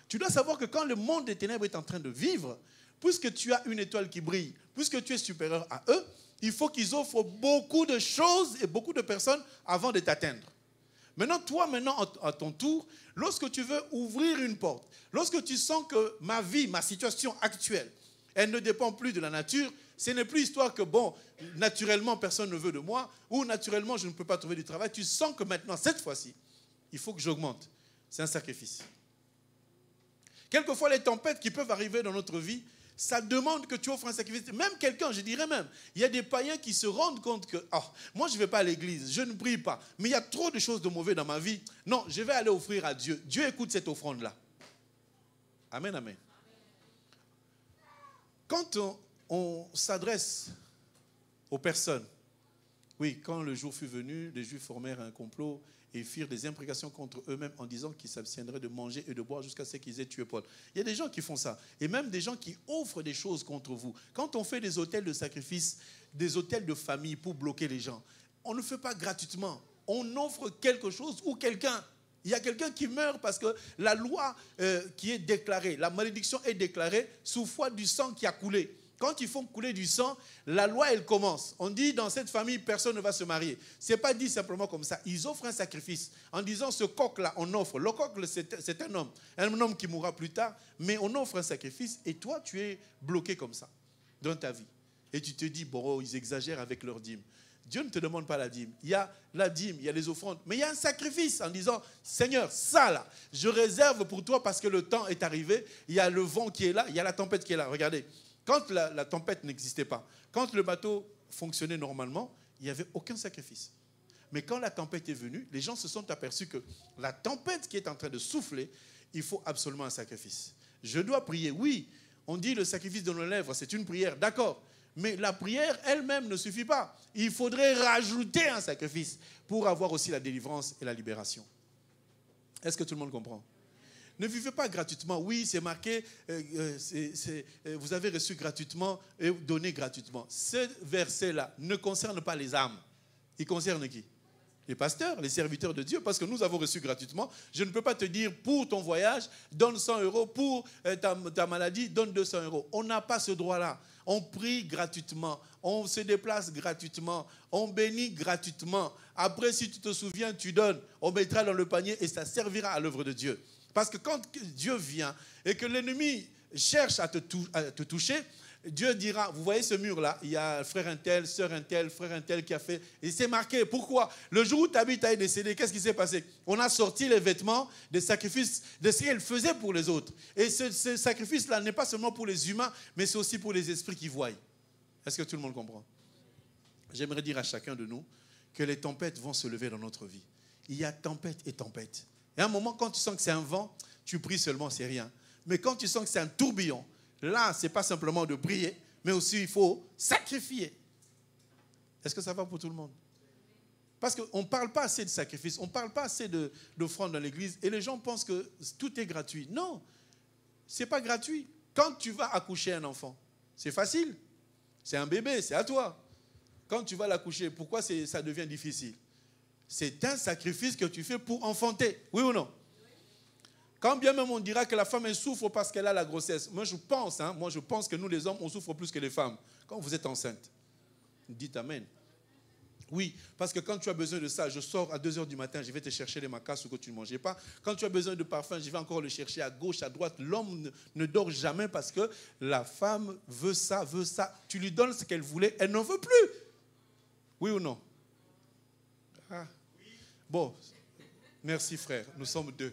Tu dois savoir que quand le monde des ténèbres est en train de vivre, puisque tu as une étoile qui brille, puisque tu es supérieur à eux, il faut qu'ils offrent beaucoup de choses et beaucoup de personnes avant de t'atteindre. Maintenant, toi, à ton tour, lorsque tu veux ouvrir une porte, lorsque tu sens que ma vie, ma situation actuelle, elle ne dépend plus de la nature, Ce n'est plus histoire que, bon, naturellement, personne ne veut de moi, ou naturellement, je ne peux pas trouver du travail. Tu sens que maintenant, cette fois-ci, il faut que j'augmente. C'est un sacrifice. Quelquefois, les tempêtes qui peuvent arriver dans notre vie, ça demande que tu offres un sacrifice. Même quelqu'un, je dirais même, il y a des païens qui se rendent compte que, moi je ne vais pas à l'église, je ne prie pas, mais il y a trop de choses de mauvais dans ma vie. Non, je vais aller offrir à Dieu. Dieu écoute cette offrande-là. Amen, amen. Quand on s'adresse aux personnes, oui, quand le jour fut venu, les Juifs formèrent un complot et firent des imprécations contre eux-mêmes en disant qu'ils s'abstiendraient de manger et de boire jusqu'à ce qu'ils aient tué Paul. Il y a des gens qui font ça. Et même des gens qui offrent des choses contre vous. Quand on fait des hôtels de sacrifice, des hôtels de famille pour bloquer les gens, on ne fait pas gratuitement. On offre quelque chose ou quelqu'un. Il y a quelqu'un qui meurt parce que la loi qui est déclarée, la malédiction est déclarée sous foi du sang qui a coulé. Quand ils font couler du sang, la loi, elle commence. On dit, dans cette famille, personne ne va se marier. Ce n'est pas dit simplement comme ça. Ils offrent un sacrifice en disant, ce coq-là, on offre. Le coq, c'est un homme qui mourra plus tard, mais on offre un sacrifice et toi, tu es bloqué comme ça dans ta vie. Et tu te dis, bon, ils exagèrent avec leur dîme. Dieu ne te demande pas la dîme. Il y a la dîme, il y a les offrandes, mais il y a un sacrifice en disant, Seigneur, ça là, je réserve pour toi parce que le temps est arrivé. Il y a le vent qui est là, il y a la tempête qui est là. Regardez. Quand la tempête n'existait pas, quand le bateau fonctionnait normalement, il n'y avait aucun sacrifice. Mais quand la tempête est venue, les gens se sont aperçus que la tempête qui est en train de souffler, il faut absolument un sacrifice. Je dois prier, oui. On dit le sacrifice de nos lèvres, c'est une prière, d'accord. Mais la prière elle-même ne suffit pas. Il faudrait rajouter un sacrifice pour avoir aussi la délivrance et la libération. Est-ce que tout le monde comprend ? Ne vivez pas gratuitement. Oui, c'est marqué, vous avez reçu gratuitement et donné gratuitement. Ce verset-là ne concerne pas les âmes. Il concerne qui ? Les pasteurs, les serviteurs de Dieu, parce que nous avons reçu gratuitement. Je ne peux pas te dire, pour ton voyage, donne 100 €, pour ta maladie, donne 200 €. On n'a pas ce droit-là. On prie gratuitement, on se déplace gratuitement, on bénit gratuitement. Après, si tu te souviens, tu donnes. On mettra dans le panier et ça servira à l'œuvre de Dieu. Parce que quand Dieu vient et que l'ennemi cherche à te toucher, Dieu dira, vous voyez ce mur-là, il y a frère un tel, sœur un tel, frère un tel qui a fait, et c'est marqué. Pourquoi ? Le jour où Tabitha est décédée, qu'est-ce qui s'est passé ? On a sorti les vêtements des sacrifices de ce qu'elle faisait pour les autres. Et ce sacrifice-là n'est pas seulement pour les humains, mais c'est aussi pour les esprits qui voient. Est-ce que tout le monde comprend ? J'aimerais dire à chacun de nous que les tempêtes vont se lever dans notre vie. Il y a tempête et tempête. Et à un moment, quand tu sens que c'est un vent, tu pries seulement, c'est rien. Mais quand tu sens que c'est un tourbillon, là, ce n'est pas simplement de prier, mais aussi il faut sacrifier. Est-ce que ça va pour tout le monde ? Parce qu'on ne parle pas assez de sacrifice, on ne parle pas assez d'offrandes dans l'église, et les gens pensent que tout est gratuit. Non, ce n'est pas gratuit. Quand tu vas accoucher un enfant, c'est facile. C'est un bébé, c'est à toi. Quand tu vas l'accoucher, pourquoi ça devient difficile ? C'est un sacrifice que tu fais pour enfanter. Oui ou non ? Quand bien même on dira que la femme elle souffre parce qu'elle a la grossesse. Moi je pense que nous les hommes, on souffre plus que les femmes. Quand vous êtes enceinte, dites amen. Oui, parce que quand tu as besoin de ça, je sors à 2h du matin, je vais te chercher les macasses que tu ne mangeais pas. Quand tu as besoin de parfum, je vais encore le chercher à gauche, à droite. L'homme ne dort jamais parce que la femme veut ça. Tu lui donnes ce qu'elle voulait, elle n'en veut plus. Oui ou non ? Ah. Bon, merci frère, nous sommes deux.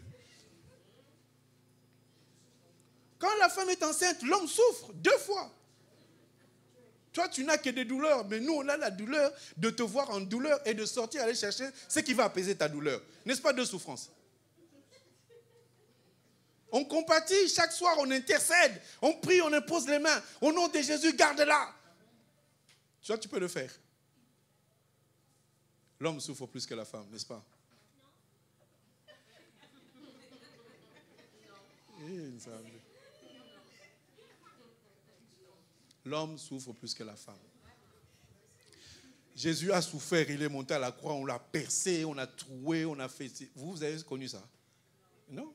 Quand la femme est enceinte, l'homme souffre 2 fois. Toi, tu n'as que des douleurs, mais nous, on a la douleur de te voir en douleur et de sortir, aller chercher ce qui va apaiser ta douleur. N'est-ce pas 2 souffrances ? On compatit, chaque soir, on intercède, on prie, on impose les mains. Au nom de Jésus, garde-la. Toi, tu peux le faire. L'homme souffre plus que la femme, n'est-ce pas? L'homme souffre plus que la femme. Jésus a souffert, il est monté à la croix, on l'a percé, on a troué, on a fait... Vous avez connu ça? Non?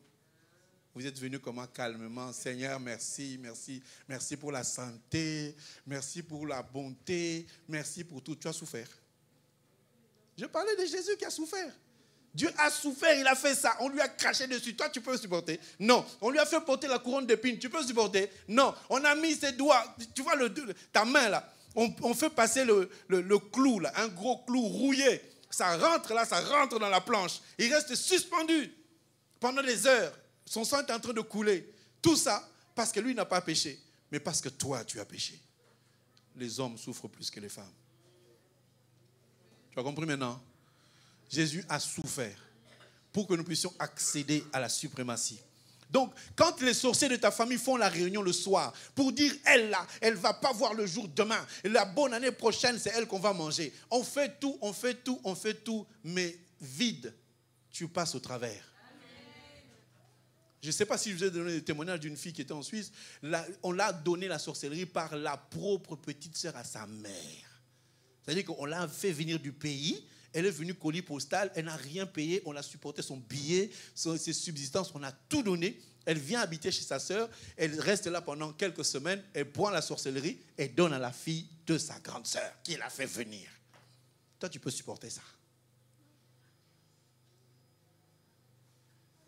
Vous êtes venu comment? Calmement. Seigneur, merci, merci. Merci pour la santé, merci pour la bonté, merci pour tout. Tu as souffert. Je parlais de Jésus qui a souffert. Dieu a souffert, il a fait ça. On lui a craché dessus. Toi, tu peux supporter? Non. On lui a fait porter la couronne d'épines. Tu peux supporter? Non. On a mis ses doigts. Tu vois ta main là. On fait passer le clou, là, un gros clou rouillé. Ça rentre là, ça rentre dans la planche. Il reste suspendu pendant des heures. Son sang est en train de couler. Tout ça parce que lui n'a pas péché, mais parce que toi, tu as péché. Les hommes souffrent plus que les femmes. Tu as compris maintenant? Jésus a souffert pour que nous puissions accéder à la suprématie. Donc, quand les sorciers de ta famille font la réunion le soir pour dire, elle là, elle ne va pas voir le jour demain, la bonne année prochaine, c'est elle qu'on va manger. On fait tout, mais vide, tu passes au travers. Je ne sais pas si je vous ai donné le témoignage d'une fille qui était en Suisse. On l'a donné la sorcellerie par la propre petite sœur à sa mère. C'est-à-dire qu'on l'a fait venir du pays. Elle est venue colis postal. Elle n'a rien payé. On a supporté son billet, ses subsistances. On a tout donné. Elle vient habiter chez sa sœur. Elle reste là pendant quelques semaines. Elle prend la sorcellerie et donne à la fille de sa grande sœur qui l'a fait venir. Toi, tu peux supporter ça.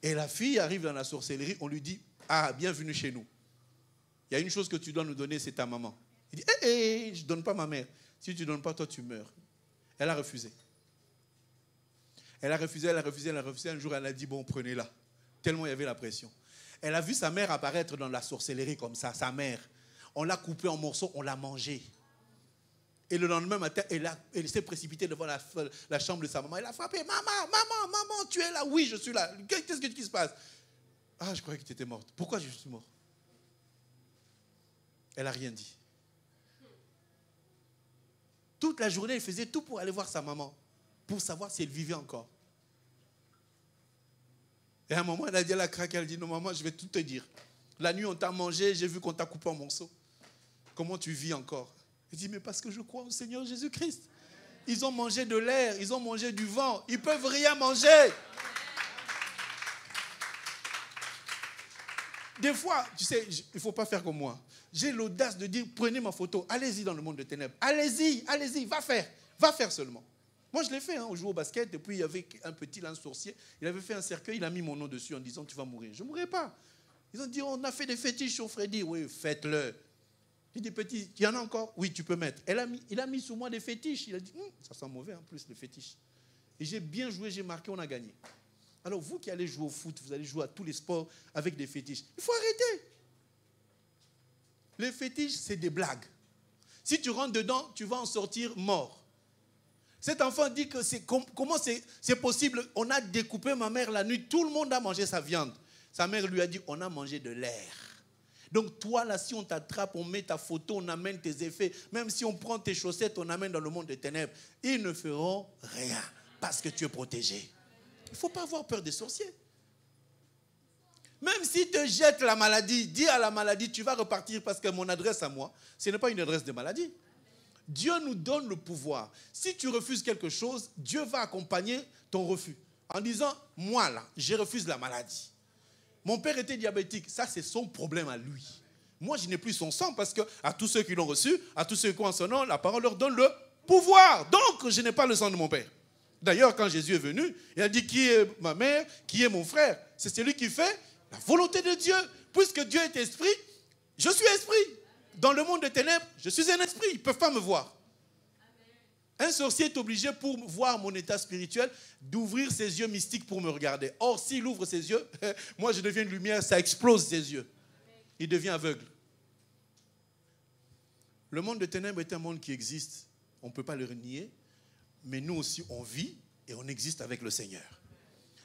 Et la fille arrive dans la sorcellerie, on lui dit, ah, bienvenue chez nous. Il y a une chose que tu dois nous donner, c'est ta maman. Il dit, je ne donne pas ma mère. Si tu ne donnes pas, toi, tu meurs. Elle a refusé. Elle a refusé. Un jour, elle a dit, bon, prenez-la. Tellement il y avait la pression. Elle a vu sa mère apparaître dans la sorcellerie comme ça, sa mère. On l'a coupée en morceaux, on l'a mangée. Et le lendemain matin, elle s'est précipitée devant la chambre de sa maman. Elle a frappé. Maman, tu es là? Oui, je suis là. Qu'est-ce qui se passe? Ah, je croyais que tu étais morte. Pourquoi je suis mort? Elle n'a rien dit. Toute la journée, elle faisait tout pour aller voir sa maman, pour savoir si elle vivait encore. Et à un moment, elle a dit à la craque, elle a dit, non maman, je vais tout te dire. La nuit, on t'a mangé, j'ai vu qu'on t'a coupé en morceaux. Comment tu vis encore? Il dit, mais parce que je crois au Seigneur Jésus-Christ. Ils ont mangé de l'air, ils ont mangé du vent. Ils ne peuvent rien manger. Des fois, tu sais, il ne faut pas faire comme moi. J'ai l'audace de dire, prenez ma photo, allez-y dans le monde des ténèbres. Allez-y, va faire seulement. Moi, je l'ai fait, on jouait au basket, et puis il y avait un petit lance sorcier. Il avait fait un cercueil, il a mis mon nom dessus en disant, tu vas mourir. Je ne mourrai pas. Ils ont dit, on a fait des fétiches sur Freddy. Oui, faites-le. Il dit, petit, il y en a encore? Oui, tu peux mettre. Il a mis sur moi des fétiches. Il a dit, ça sent mauvais en plus, les fétiches. Et j'ai bien joué, j'ai marqué, on a gagné. Alors vous qui allez jouer au foot, vous allez jouer à tous les sports avec des fétiches. Il faut arrêter. Les fétiches, c'est des blagues. Si tu rentres dedans, tu vas en sortir mort. Cet enfant dit que comment c'est possible? On a découpé ma mère la nuit, tout le monde a mangé sa viande. Sa mère lui a dit, on a mangé de l'air. Donc toi, là, si on t'attrape, on met ta photo, on amène tes effets, même si on prend tes chaussettes, on amène dans le monde des ténèbres, ils ne feront rien parce que tu es protégé. Il ne faut pas avoir peur des sorciers. Même s'ils te jettent la maladie, dis à la maladie, tu vas repartir parce que mon adresse à moi, ce n'est pas une adresse de maladie. Dieu nous donne le pouvoir. Si tu refuses quelque chose, Dieu va accompagner ton refus. En disant, moi là, je refuse la maladie. Mon père était diabétique, ça c'est son problème à lui. Moi je n'ai plus son sang parce que à tous ceux qui l'ont reçu, à tous ceux qui ont son nom, la parole leur donne le pouvoir. Donc je n'ai pas le sang de mon père. D'ailleurs quand Jésus est venu, il a dit qui est ma mère, qui est mon frère. C'est celui qui fait la volonté de Dieu. Puisque Dieu est esprit, je suis esprit. Dans le monde des ténèbres, je suis un esprit, ils ne peuvent pas me voir. Un sorcier est obligé pour voir mon état spirituel d'ouvrir ses yeux mystiques pour me regarder. Or, s'il ouvre ses yeux, moi je deviens une lumière, ça explose ses yeux. Il devient aveugle. Le monde des ténèbres est un monde qui existe. On ne peut pas le renier. Mais nous aussi, on vit et on existe avec le Seigneur.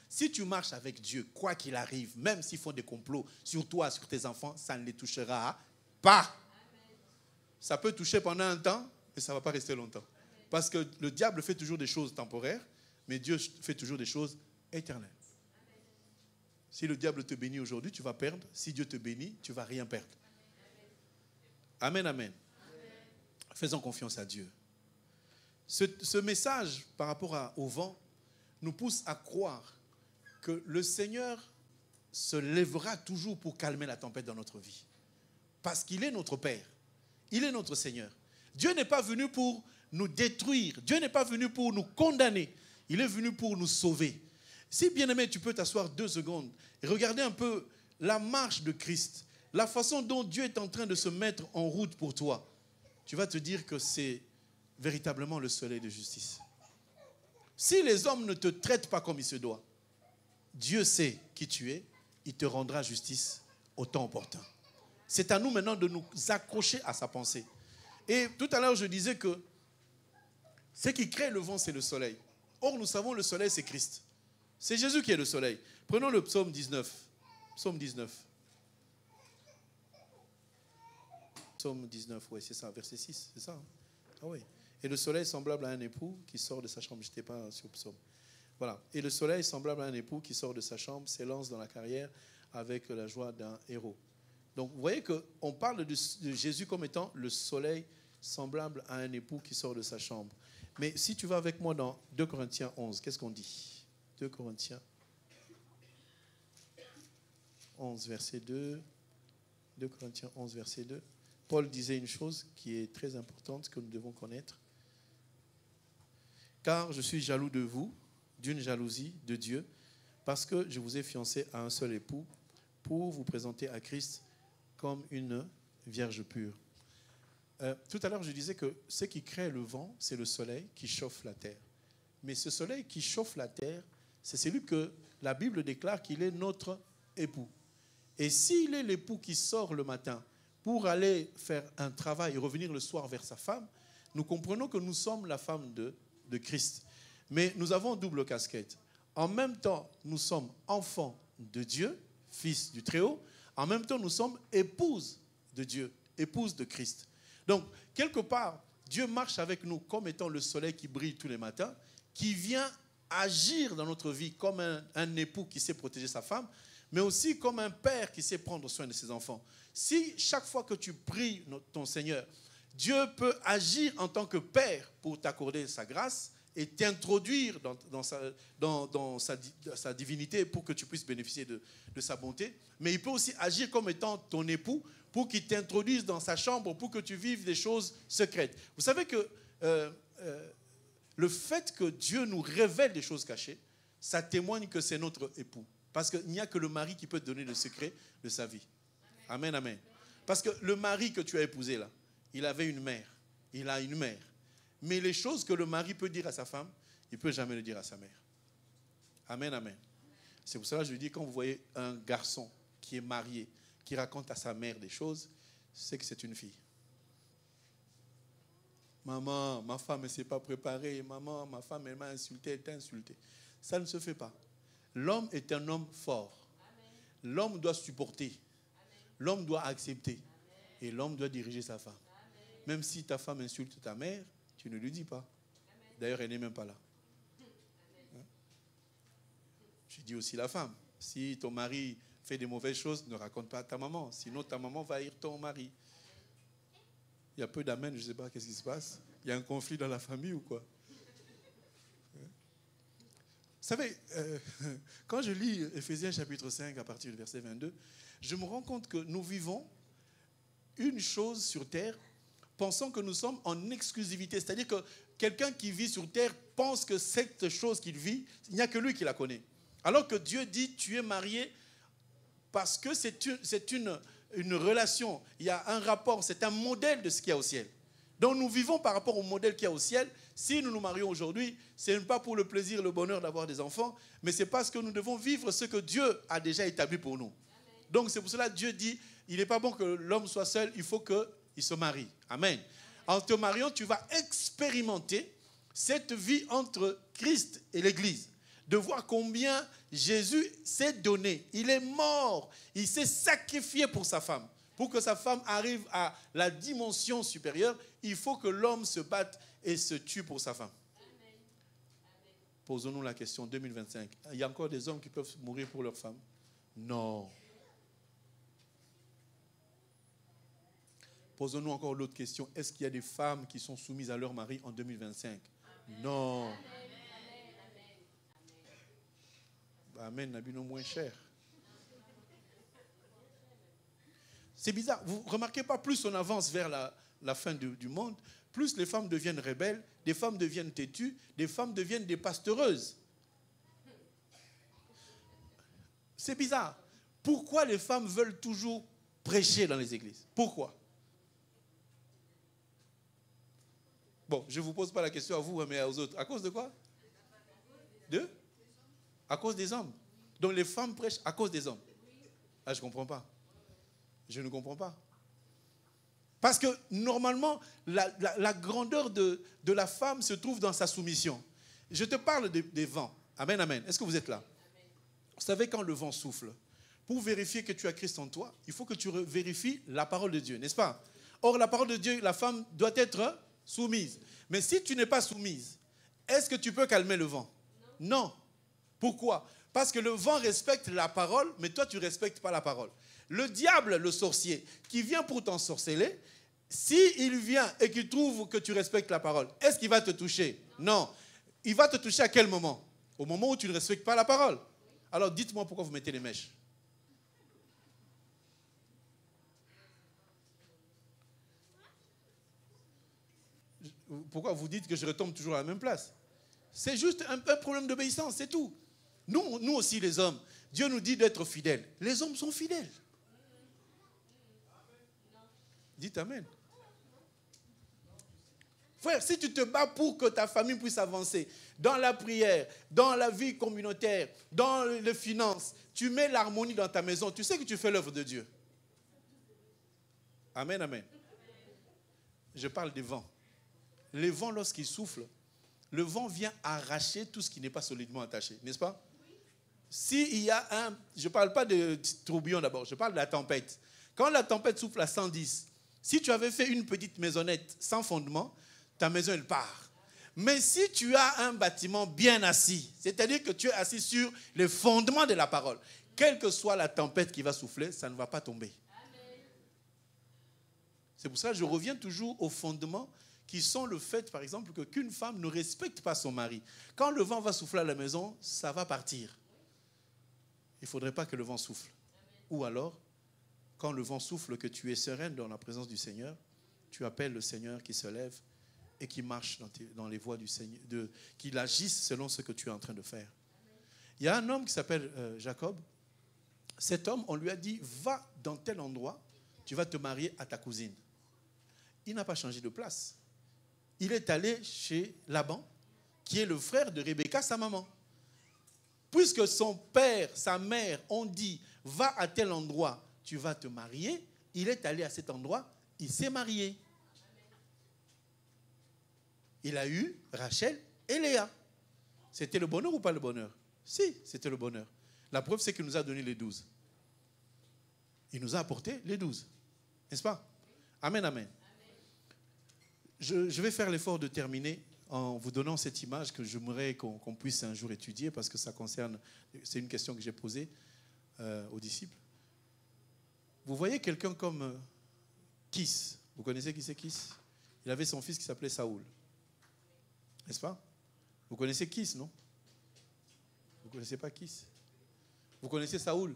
Si tu marches avec Dieu, quoi qu'il arrive, même s'ils font des complots sur toi, sur tes enfants, ça ne les touchera pas. Ça peut toucher pendant un temps, mais ça ne va pas rester longtemps. Parce que le diable fait toujours des choses temporaires, mais Dieu fait toujours des choses éternelles. Si le diable te bénit aujourd'hui, tu vas perdre. Si Dieu te bénit, tu ne vas rien perdre. Amen, amen. Faisons confiance à Dieu. Ce message par rapport au vent nous pousse à croire que le Seigneur se lèvera toujours pour calmer la tempête dans notre vie. Parce qu'il est notre Père. Il est notre Seigneur. Dieu n'est pas venu pour nous détruire. Dieu n'est pas venu pour nous condamner. Il est venu pour nous sauver. Si, bien-aimé, tu peux t'asseoir 2 secondes et regarder un peu la marche de Christ, la façon dont Dieu est en train de se mettre en route pour toi. tu vas te dire que c'est véritablement le soleil de justice. Si les hommes ne te traitent pas comme il se doit, Dieu sait qui tu es, il te rendra justice au temps opportun. C'est à nous maintenant de nous accrocher à sa pensée. Et tout à l'heure, je disais que ce qui crée le vent, c'est le soleil. Or, nous savons le soleil, c'est Christ. C'est Jésus qui est le soleil. Prenons le psaume 19. Psaume 19. Psaume 19, oui, c'est ça, verset 6, c'est ça. Ah oui. Et le soleil semblable à un époux qui sort de sa chambre. Je n'étais pas sur le psaume. Voilà. Et le soleil semblable à un époux qui sort de sa chambre, s'élance dans la carrière avec la joie d'un héros. Donc, vous voyez qu'on parle de Jésus comme étant le soleil semblable à un époux qui sort de sa chambre. Mais si tu vas avec moi dans 2 Corinthiens 11, qu'est-ce qu'on dit? 2 Corinthiens 11, verset 2. 2 Corinthiens 11, verset 2. Paul disait une chose qui est très importante, que nous devons connaître. Car je suis jaloux de vous, d'une jalousie de Dieu, parce que je vous ai fiancé à un seul époux, pour vous présenter à Christ comme une vierge pure. Tout à l'heure, je disais que ce qui crée le vent, c'est le soleil qui chauffe la terre. Mais ce soleil qui chauffe la terre, c'est celui que la Bible déclare qu'il est notre époux. Et s'il est l'époux qui sort le matin pour aller faire un travail et revenir le soir vers sa femme, nous comprenons que nous sommes la femme de Christ. Mais nous avons double casquette. En même temps, nous sommes enfants de Dieu, fils du Très-Haut. En même temps, nous sommes épouses de Dieu, épouses de Christ. Donc, quelque part, Dieu marche avec nous comme étant le soleil qui brille tous les matins, qui vient agir dans notre vie comme un époux qui sait protéger sa femme, mais aussi comme un père qui sait prendre soin de ses enfants. Si chaque fois que tu pries ton Seigneur, Dieu peut agir en tant que père pour t'accorder sa grâce et t'introduire dans sa divinité pour que tu puisses bénéficier de sa bonté, mais il peut aussi agir comme étant ton époux pour qu'il t'introduise dans sa chambre, pour que tu vives des choses secrètes. Vous savez que le fait que Dieu nous révèle des choses cachées, ça témoigne que c'est notre époux. Parce qu'il n'y a que le mari qui peut te donner le secret de sa vie. Amen, amen. Parce que le mari que tu as épousé là, il avait une mère. Il a une mère. Mais les choses que le mari peut dire à sa femme, il ne peut jamais le dire à sa mère. Amen, amen. C'est pour cela que je lui dis, quand vous voyez un garçon qui est marié, qui raconte à sa mère des choses, c'est que c'est une fille. Maman, ma femme ne s'est pas préparée. Maman, ma femme, elle m'a insulté, elle t'a insulté. Ça ne se fait pas. L'homme est un homme fort. Amen. L'homme doit supporter. Amen. L'homme doit accepter. Amen. Et l'homme doit diriger sa femme. Amen. Même si ta femme insulte ta mère, tu ne lui dis pas. Amen. D'ailleurs, elle n'est même pas là. Hein? Je dis aussi la femme. Si ton mari fait des mauvaises choses, ne raconte pas à ta maman. Sinon, ta maman va haïr ton mari. Il y a peu d'amen, je ne sais pas qu'est-ce qui se passe. Il y a un conflit dans la famille ou quoi? Vous savez, quand je lis Éphésiens chapitre 5 à partir du verset 22, je me rends compte que nous vivons une chose sur terre pensant que nous sommes en exclusivité. C'est-à-dire que quelqu'un qui vit sur terre pense que cette chose qu'il vit, il n'y a que lui qui la connaît. Alors que Dieu dit, tu es marié parce que c'est une relation, il y a un rapport, c'est un modèle de ce qu'il y a au ciel. Donc nous vivons par rapport au modèle qu'il y a au ciel. Si nous nous marions aujourd'hui, ce n'est pas pour le plaisir, le bonheur d'avoir des enfants, mais c'est parce que nous devons vivre ce que Dieu a déjà établi pour nous. Amen. Donc c'est pour cela que Dieu dit, il n'est pas bon que l'homme soit seul, il faut qu'il se marie. Amen. En te mariant, tu vas expérimenter cette vie entre Christ et l'Église. De voir combien Jésus s'est donné. Il est mort, il s'est sacrifié pour sa femme. Pour que sa femme arrive à la dimension supérieure, il faut que l'homme se batte et se tue pour sa femme. Amen. Posons-nous la question 2025. Il y a encore des hommes qui peuvent mourir pour leur femme? Non. Posons-nous encore l'autre question. Est-ce qu'il y a des femmes qui sont soumises à leur mari en 2025? Amen. Non. Amen. Amen. Amen. Moins cher. C'est bizarre. Vous ne remarquez pas, plus on avance vers la fin du monde, plus les femmes deviennent rebelles, des femmes deviennent têtues, des femmes deviennent des pastoreuses. C'est bizarre. Pourquoi les femmes veulent toujours prêcher dans les églises? Pourquoi? Bon, je ne vous pose pas la question à vous, mais aux autres. À cause de quoi? À cause des hommes. Donc les femmes prêchent à cause des hommes. Ah, je ne comprends pas. Je ne comprends pas. Parce que normalement, la grandeur de la femme se trouve dans sa soumission. Je te parle des vents. Amen, amen. Est-ce que vous êtes là? Vous savez, quand le vent souffle, pour vérifier que tu as Christ en toi, il faut que tu vérifies la parole de Dieu, n'est-ce pas? Or, la parole de Dieu, la femme doit être soumise. Mais si tu n'es pas soumise, est-ce que tu peux calmer le vent? Non. Pourquoi? Parce que le vent respecte la parole, mais toi, tu ne respectes pas la parole. Le diable, le sorcier, qui vient pour t'ensorceler, s'il vient et qu'il trouve que tu respectes la parole, est-ce qu'il va te toucher? Non. Il va te toucher à quel moment? Au moment où tu ne respectes pas la parole. Alors, dites-moi pourquoi vous mettez les mèches. Pourquoi vous dites que je retombe toujours à la même place? C'est juste un problème d'obéissance, c'est tout. Nous aussi, les hommes, Dieu nous dit d'être fidèles. Les hommes sont fidèles. Dites Amen. Frère, si tu te bats pour que ta famille puisse avancer dans la prière, dans la vie communautaire, dans les finances, tu mets l'harmonie dans ta maison, tu sais que tu fais l'œuvre de Dieu. Amen, amen. Je parle des vents. Les vents, lorsqu'ils soufflent, le vent vient arracher tout ce qui n'est pas solidement attaché, n'est-ce pas? S'il y a je ne parle pas de tourbillon d'abord, je parle de la tempête. Quand la tempête souffle à 110, si tu avais fait une petite maisonnette sans fondement, ta maison, elle part. Mais si tu as un bâtiment bien assis, c'est-à-dire que tu es assis sur les fondements de la parole, quelle que soit la tempête qui va souffler, ça ne va pas tomber. C'est pour ça que je reviens toujours aux fondements qui sont le fait, par exemple, qu'une femme ne respecte pas son mari. Quand le vent va souffler à la maison, ça va partir. Il ne faudrait pas que le vent souffle. Ou alors, quand le vent souffle, que tu es sereine dans la présence du Seigneur, tu appelles le Seigneur qui se lève et qui marche dans les voies du Seigneur, qu'il agisse selon ce que tu es en train de faire. Il y a un homme qui s'appelle Jacob. Cet homme, on lui a dit, va dans tel endroit, tu vas te marier à ta cousine. Il n'a pas changé de place. Il est allé chez Laban, qui est le frère de Rebecca, sa maman. Puisque son père, sa mère ont dit, va à tel endroit, tu vas te marier, il est allé à cet endroit, il s'est marié. Il a eu Rachel et Léa. C'était le bonheur ou pas le bonheur? Si, c'était le bonheur. La preuve, c'est qu'il nous a donné les 12. Il nous a apporté les 12. N'est-ce pas? Amen, amen. Je vais faire l'effort de terminer en vous donnant cette image que j'aimerais qu'on puisse un jour étudier parce que ça concerne, c'est une question que j'ai posée aux disciples. Vous voyez quelqu'un comme Kis. Vous connaissez qui c'est Kis? Il avait son fils qui s'appelait Saoul. N'est-ce pas? Vous connaissez Kis, non? Vous ne connaissez pas Kis? Vous connaissez Saoul?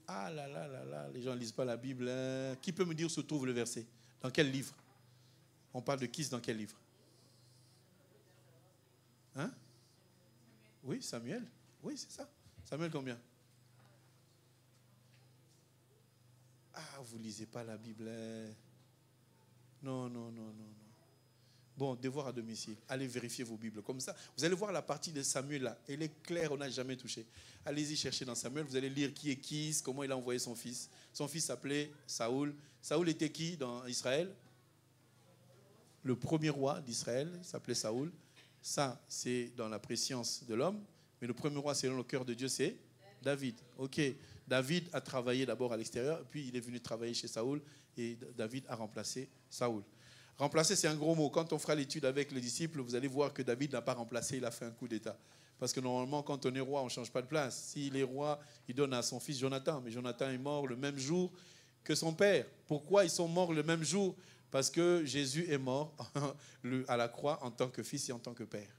Ah là là là là, les gens ne lisent pas la Bible. Hein. Qui peut me dire où se trouve le verset? Dans quel livre? On parle de Kis dans quel livre? Hein? Oui, Samuel. Oui, c'est ça. Samuel combien? Ah, vous ne lisez pas la Bible. Non, non, non, non, non. Bon, devoir à domicile. Allez vérifier vos Bibles. Comme ça, vous allez voir la partie de Samuel là. Elle est claire, on n'a jamais touché. Allez-y chercher dans Samuel. Vous allez lire qui est Kis, comment il a envoyé son fils. Son fils s'appelait Saoul. Saoul était qui dans Israël? Le premier roi d'Israël s'appelait Saoul. Ça, c'est dans la préscience de l'homme. Mais le premier roi, selon le cœur de Dieu, c'est David. Ok. David a travaillé d'abord à l'extérieur, puis il est venu travailler chez Saoul, et David a remplacé Saoul. Remplacer, c'est un gros mot. Quand on fera l'étude avec les disciples, vous allez voir que David n'a pas remplacé, il a fait un coup d'État. Parce que normalement, quand on est roi, on ne change pas de place. S'il est roi, il donne à son fils Jonathan. Mais Jonathan est mort le même jour que son père. Pourquoi ils sont morts le même jour? Parce que Jésus est mort à la croix en tant que fils et en tant que père.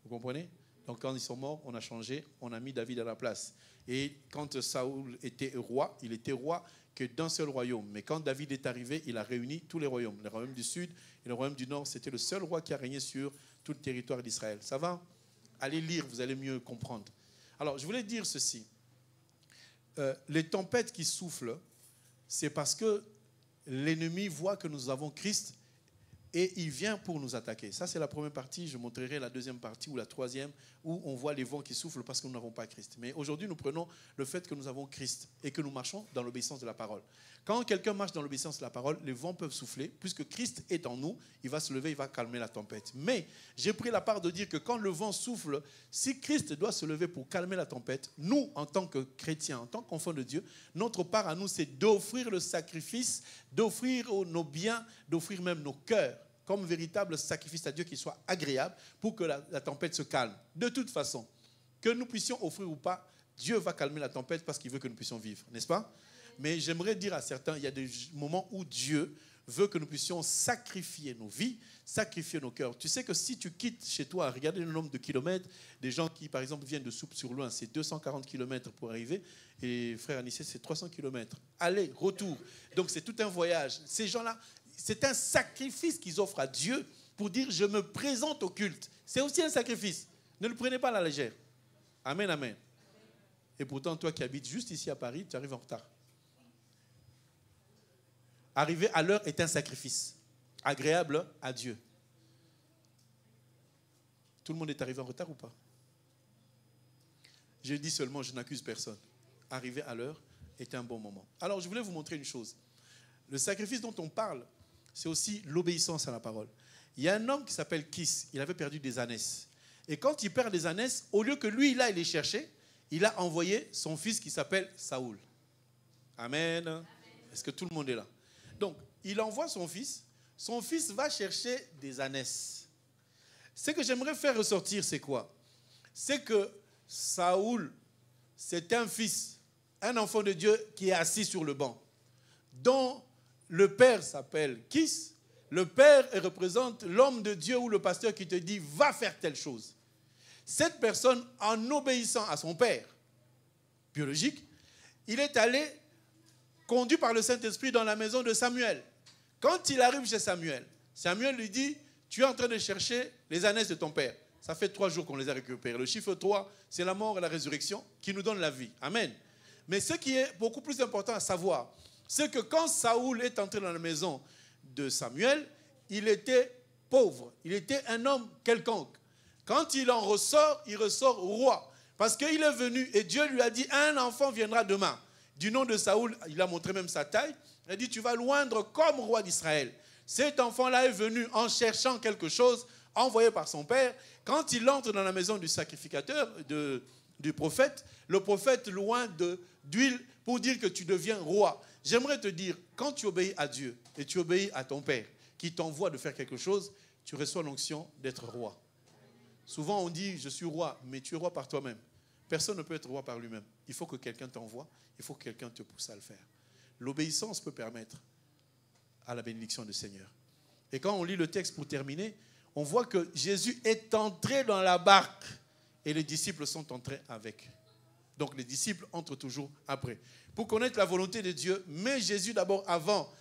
Vous comprenez? Donc quand ils sont morts, on a changé, on a mis David à la place. Et quand Saoul était roi, il était roi que d'un seul royaume. Mais quand David est arrivé, il a réuni tous les royaumes. Le royaume du sud et le royaume du nord, c'était le seul roi qui a régné sur tout le territoire d'Israël. Ça va? Allez lire, vous allez mieux comprendre. Alors, je voulais dire ceci. Les tempêtes qui soufflent, c'est parce que l'ennemi voit que nous avons Christ et il vient pour nous attaquer. Ça, c'est la première partie. Je montrerai la deuxième partie ou la troisième où on voit les vents qui soufflent parce que nous n'avons pas Christ. Mais aujourd'hui, nous prenons le fait que nous avons Christ et que nous marchons dans l'obéissance de la parole. Quand quelqu'un marche dans l'obéissance de la parole, les vents peuvent souffler. Puisque Christ est en nous, il va se lever, il va calmer la tempête. Mais j'ai pris la part de dire que quand le vent souffle, si Christ doit se lever pour calmer la tempête, nous, en tant que chrétiens, en tant qu'enfants de Dieu, notre part à nous, c'est d'offrir le sacrifice, d'offrir nos biens, d'offrir même nos cœurs comme véritable sacrifice à Dieu qui soit agréable pour que la tempête se calme. De toute façon, que nous puissions offrir ou pas, Dieu va calmer la tempête parce qu'il veut que nous puissions vivre, n'est-ce pas? Mais j'aimerais dire à certains, il y a des moments où Dieu veut que nous puissions sacrifier nos vies, sacrifier nos cœurs. Tu sais que si tu quittes chez toi, regardez le nombre de kilomètres, des gens qui, par exemple, viennent de Soupe-sur-Loing, c'est 240 kilomètres pour arriver, et frère Anissé, c'est 300 kilomètres. Aller, retour. Donc c'est tout un voyage. Ces gens-là, c'est un sacrifice qu'ils offrent à Dieu pour dire, je me présente au culte. C'est aussi un sacrifice. Ne le prenez pas à la légère. Amen, amen. Et pourtant, toi qui habites juste ici à Paris, tu arrives en retard. Arriver à l'heure est un sacrifice agréable à Dieu. Tout le monde est arrivé en retard ou pas? Je dis seulement, je n'accuse personne. Arriver à l'heure est un bon moment. Alors, je voulais vous montrer une chose. Le sacrifice dont on parle, c'est aussi l'obéissance à la parole. Il y a un homme qui s'appelle Kis. Il avait perdu des ânesses. Et quand il perd des ânesses, au lieu que lui, il aille les chercher, il a envoyé son fils qui s'appelle Saoul. Amen. Amen. Est-ce que tout le monde est là? Donc, il envoie son fils. Son fils va chercher des ânesses. Ce que j'aimerais faire ressortir, c'est quoi? C'est que Saoul, c'est un fils, un enfant de Dieu qui est assis sur le banc, dont le père s'appelle Kis. Le père représente l'homme de Dieu ou le pasteur qui te dit « va faire telle chose ». Cette personne, en obéissant à son père biologique, il est allé conduit par le Saint-Esprit dans la maison de Samuel. Quand il arrive chez Samuel, Samuel lui dit « tu es en train de chercher les ânesses de ton père ». Ça fait 3 jours qu'on les a récupérés. Le chiffre 3, c'est la mort et la résurrection qui nous donne la vie. Amen. Mais ce qui est beaucoup plus important à savoir, c'est que quand Saoul est entré dans la maison de Samuel, il était pauvre. Il était un homme quelconque. Quand il en ressort, il ressort roi. Parce qu'il est venu et Dieu lui a dit, un enfant viendra demain. Du nom de Saoul, il a montré même sa taille. Il a dit, tu vas l'oindre comme roi d'Israël. Cet enfant-là est venu en cherchant quelque chose, envoyé par son père. Quand il entre dans la maison du sacrificateur, du prophète, le prophète loin d'huile pour dire que tu deviens roi. J'aimerais te dire, quand tu obéis à Dieu et tu obéis à ton père qui t'envoie de faire quelque chose, tu reçois l'onction d'être roi. Souvent on dit, je suis roi, mais tu es roi par toi-même. Personne ne peut être roi par lui-même. Il faut que quelqu'un t'envoie, il faut que quelqu'un te pousse à le faire. L'obéissance peut permettre à la bénédiction du Seigneur. Et quand on lit le texte pour terminer, on voit que Jésus est entré dans la barque et les disciples sont entrés avec. Donc les disciples entrent toujours après. Pour connaître la volonté de Dieu, mets Jésus d'abord avant.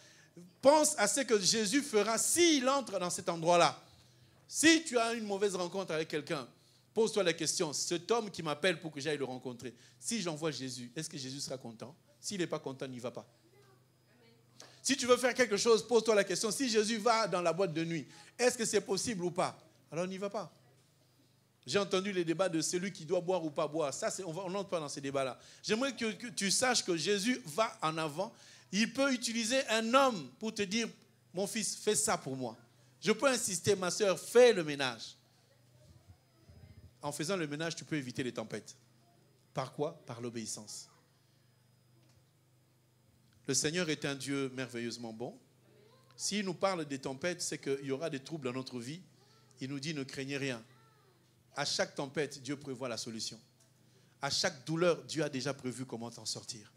Pense à ce que Jésus fera s'il entre dans cet endroit-là. Si tu as une mauvaise rencontre avec quelqu'un, pose-toi la question, cet homme qui m'appelle pour que j'aille le rencontrer, si j'envoie Jésus, est-ce que Jésus sera content? S'il n'est pas content, n'y va pas. Si tu veux faire quelque chose, pose-toi la question, si Jésus va dans la boîte de nuit, est-ce que c'est possible ou pas? Alors n'y va pas. J'ai entendu les débats de celui qui doit boire ou pas boire. Ça, on n'entre pas dans ces débats-là. J'aimerais que tu saches que Jésus va en avant. Il peut utiliser un homme pour te dire, mon fils, fais ça pour moi. Je peux insister, ma soeur, fais le ménage. En faisant le ménage, tu peux éviter les tempêtes. Par quoi? Par l'obéissance. Le Seigneur est un Dieu merveilleusement bon. S'il nous parle des tempêtes, c'est qu'il y aura des troubles dans notre vie. Il nous dit, ne craignez rien. À chaque tempête, Dieu prévoit la solution. À chaque douleur, Dieu a déjà prévu comment t'en sortir.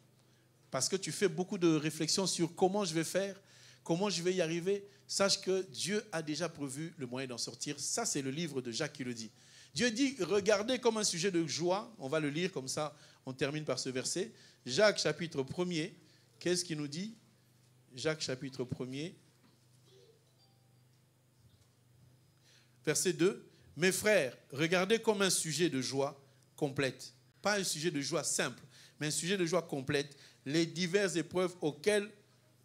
Parce que tu fais beaucoup de réflexions sur comment je vais faire, comment je vais y arriver. Sache que Dieu a déjà prévu le moyen d'en sortir. Ça, c'est le livre de Jacques qui le dit. Dieu dit, regardez comme un sujet de joie. On va le lire comme ça, on termine par ce verset. Jacques chapitre 1er, qu'est-ce qu'il nous dit? Jacques chapitre 1er, verset 2. Mes frères, regardez comme un sujet de joie complète. Pas un sujet de joie simple, mais un sujet de joie complète. Les diverses épreuves auxquelles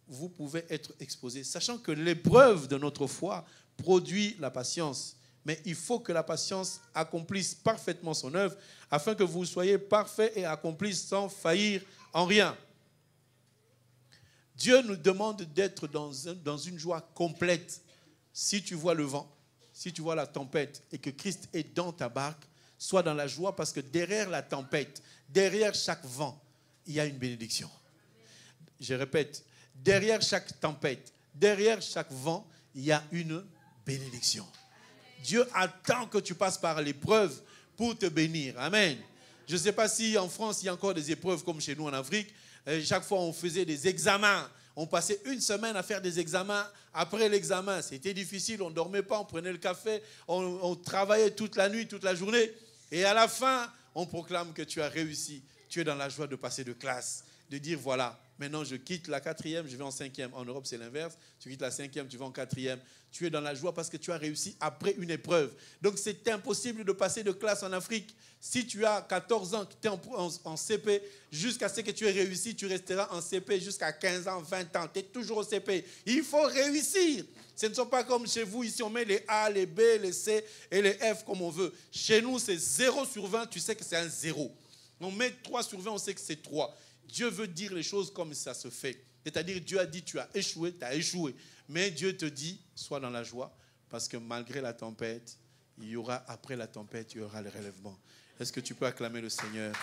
vous pouvez être exposé, sachant que l'épreuve de notre foi produit la patience. Mais il faut que la patience accomplisse parfaitement son œuvre, afin que vous soyez parfaits et accomplis sans faillir en rien. Dieu nous demande d'être dans une joie complète. Si tu vois le vent, si tu vois la tempête et que Christ est dans ta barque, sois dans la joie parce que derrière la tempête, derrière chaque vent, il y a une bénédiction. Je répète, derrière chaque tempête, derrière chaque vent, il y a une bénédiction. Dieu attend que tu passes par l'épreuve pour te bénir. Amen. Je ne sais pas si en France, il y a encore des épreuves comme chez nous en Afrique. Chaque fois, on faisait des examens. On passait une semaine à faire des examens. Après l'examen, c'était difficile. On ne dormait pas, on prenait le café. On travaillait toute la nuit, toute la journée. Et à la fin, on proclame que tu as réussi. Tu es dans la joie de passer de classe. De dire, voilà, maintenant je quitte la 4e, je vais en 5e. En Europe, c'est l'inverse. Tu quittes la 5e, tu vas en 4e. Tu es dans la joie parce que tu as réussi après une épreuve. Donc, c'est impossible de passer de classe en Afrique. Si tu as 14 ans, que tu es en CP, jusqu'à ce que tu aies réussi, tu resteras en CP jusqu'à 15 ans, 20 ans. Tu es toujours au CP. Il faut réussir. Ce ne sont pas comme chez vous. Ici, on met les A, les B, les C et les F comme on veut. Chez nous, c'est 0 sur 20. Tu sais que c'est un 0. On met 3 sur 20, on sait que c'est 3. Dieu veut dire les choses comme ça se fait. C'est-à-dire, Dieu a dit, tu as échoué, tu as échoué. Mais Dieu te dit, sois dans la joie, parce que malgré la tempête, il y aura, après la tempête, il y aura le relèvement. Est-ce que tu peux acclamer le Seigneur?